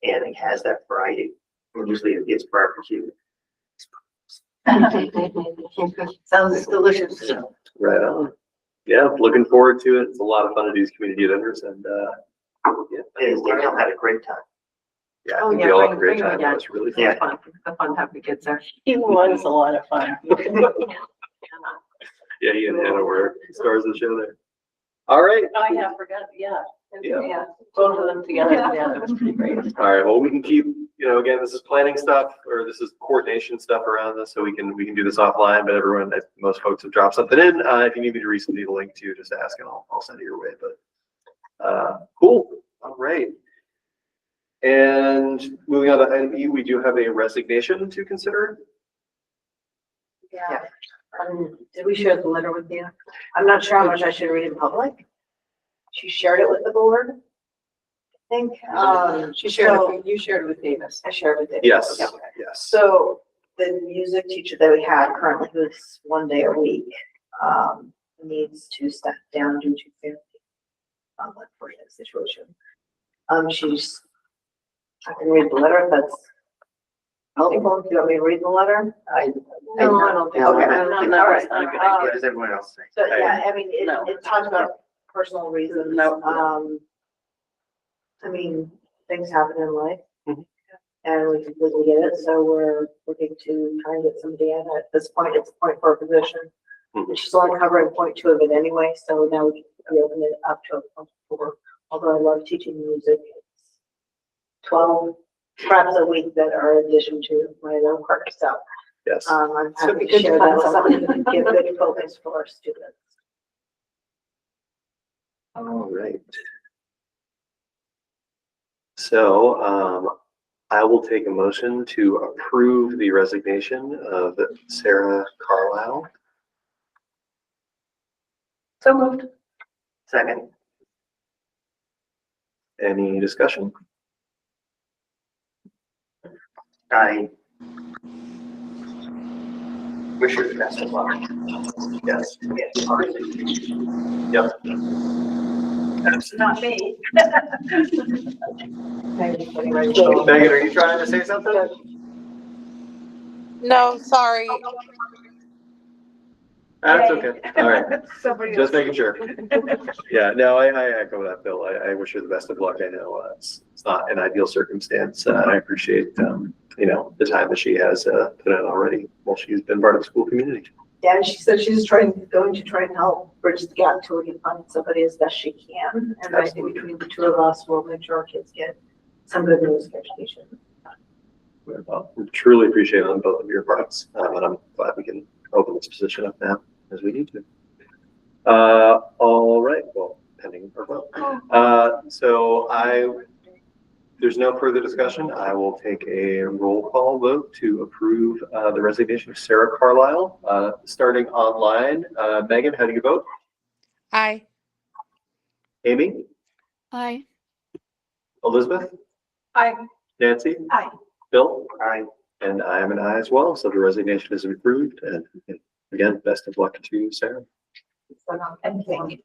and it has that variety. Usually it's barbecue. Sounds delicious. Right on. Yeah, looking forward to it. It's a lot of fun to do these community dinners, and yeah, Danielle had a great time. yeah, I Oh, think yeah, we all had a bring great your time. dad. It was really fun. Yeah. Fun, the fun having the kids there. It was a lot of fun. Yeah, he and Hannah were stars of the show there. All right. Oh, yeah, I forgot, yeah. Yeah. Both of them together, yeah, that was pretty great. All right. Well, we can keep, you know, again, this is planning stuff, or this is coordination stuff around this, so we can do this offline. But everyone, most folks have dropped something in. If you need me to resend the link to, just ask and I'll send it your way. But cool. All right. And moving on to item E, we do have a resignation to consider. Yeah. Did we share the letter with you? I'm not sure how much I should read in public. She shared it with the board. I think, She shared so- it, you shared it with Davis. I shared with it. Yes. Yeah. Yes. So the music teacher that we have currently, who's 1 day a week, needs to step down due to family, unfortunate situation. She's, I can read the letter if that's helpful. Do you want me to read the letter? No, I don't think. Okay. I'm not- All right. that's not a good What idea. does everyone else think? So, yeah, I mean, No. it talks about personal reasons. No. I mean, things happen in life. Mhm. And we completely get it, so we're looking to try and get somebody in. At this point, it's a point for a position. Mhm. And she's only covering 0.2 of it anyway, so now we open it up to a 0.4. Although I love teaching music, it's 12 preps a week that are in addition to my own work, so. Yes. I'm So it'd happy be to good to share find that with someone. somebody who can give good focus for our students. All right. So, I will take a motion to approve the resignation of Sarah Carlisle. So moved. Second, Any discussion? I wish her the best of luck. Yes. Yep. Not me. Megan, are you trying to say something? No, sorry. That's okay. All right. Somebody Just else. making sure. Yeah, no, I echo that, Bill. I wish her the best of luck. I know it's not an ideal circumstance. I appreciate, you know, the time that she has put in already while she's been part of the school community. Yeah, and she said she's going to try and help bridge the gap until we can find somebody as best she can. And I think between the two of us, we'll make sure our kids get some good music education. Well, we truly appreciate it on both of your parts, and I'm glad we can open this position up now as we need to. All right, well, pending our vote. So there's no further discussion. I will take a roll call vote to approve the resignation of Sarah Carlisle. Starting online, Megan, how do you vote? Aye. Amy? Aye. Elizabeth? Aye. Nancy? Aye. Bill? Aye. And I am an aye as well, so the resignation is approved. And again, best of luck to Sarah. And thank you.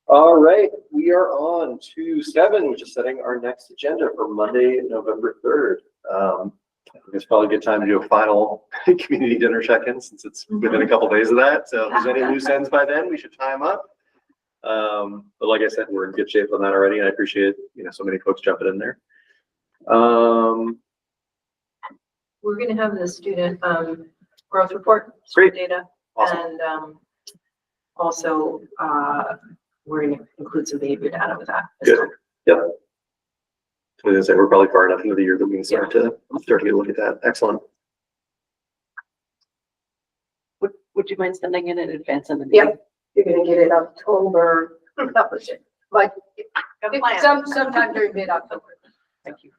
All right, we are on to 7, which is setting our next agenda for Monday, November 3rd. I think it's probably a good time to do a final community dinner check-in since it's within a couple days of that. So if there's any loose ends by then, we should tie them up. But like I said, we're in good shape on that already, and I appreciate, you know, so many folks jumping in there. we're gonna have the student, growth report. Great. Data. Awesome. And, also, we're gonna include some behavior data with that. as Good. well. Yep. I was gonna say, we're probably far enough into the year that we can start to get a look at that. Excellent. Would you mind sending it in advance of the Yeah. meeting? You're gonna get it October, like, Got a plan. sometime during mid-October. Thank you.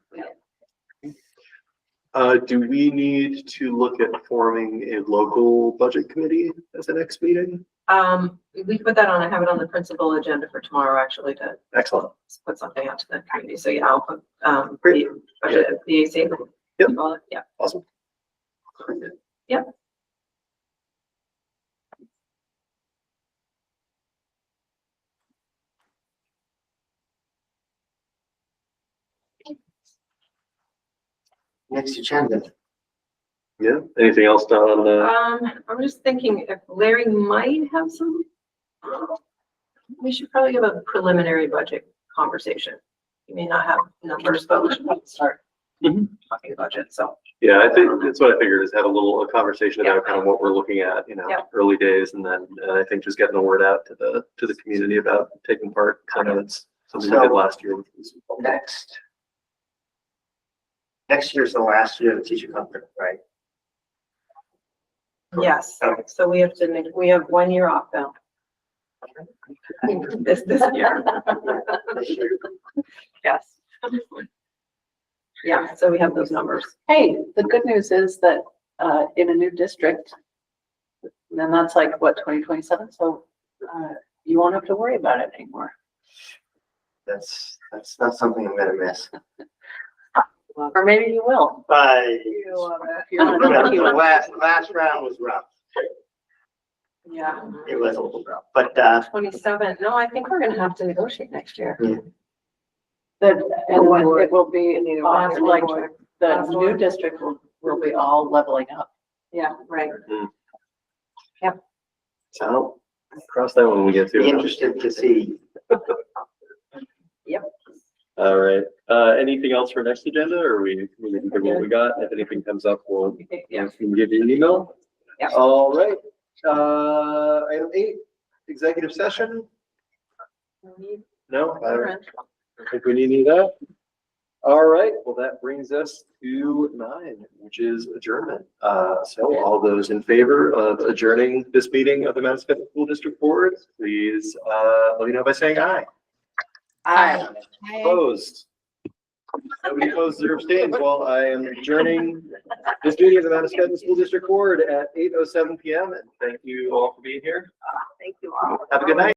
Do we need to look at forming a local budget committee as the next meeting? We put that on, I have it on the principal agenda for tomorrow, actually, to Excellent. put something out to the community. So yeah, I'll put, Great. the budget, the AC. Yep. Yeah. Awesome. Yep. Next agenda. Yeah. Anything else done on the? I'm just thinking if Larry might have some, we should probably have a preliminary budget conversation. You may not have numbers, but we should probably start talking budget, so. Yeah, I think that's what I figured is have a conversation about Yeah. kind of what we're looking at, Yeah. early days. And then I think just getting the word out to the community about taking part. 'Cause I know it's something we did last year. Next year's the last year of the teacher conference, right? Yes, so we have to make, we have 1 year off now. This year. Yes. Yeah, so we have those numbers. Hey, the good news is that, in a new district, then that's like, what, 2027? So, you won't have to worry about it anymore. That's not something I'm gonna miss. Or maybe you will. But If you're not lucky. the last round was rough. Yeah. It was a little rough, but, 27, no, I think we're gonna have to negotiate next year. And it will be, Last like, one. the Last new one. district will be all leveling up. Yeah, right. So cross that one when we get to be it. interested to see. All right. Anything else for next agenda or we can give what we got? If anything comes up, we'll Yeah. we can give you an email. Yeah. All right. Item 8, executive session. No, I don't think we need any of that. All right. Well, that brings us to 9, which is adjournment. So all those in favor of adjourning this meeting of the Madison School District Board, please let me know by saying aye. Aye. Opposed? Nobody opposed or abstains while I am adjourning this meeting of the Madison School District Board at 8:07 PM. And thank you all for being here. Thank you all. Have a good night.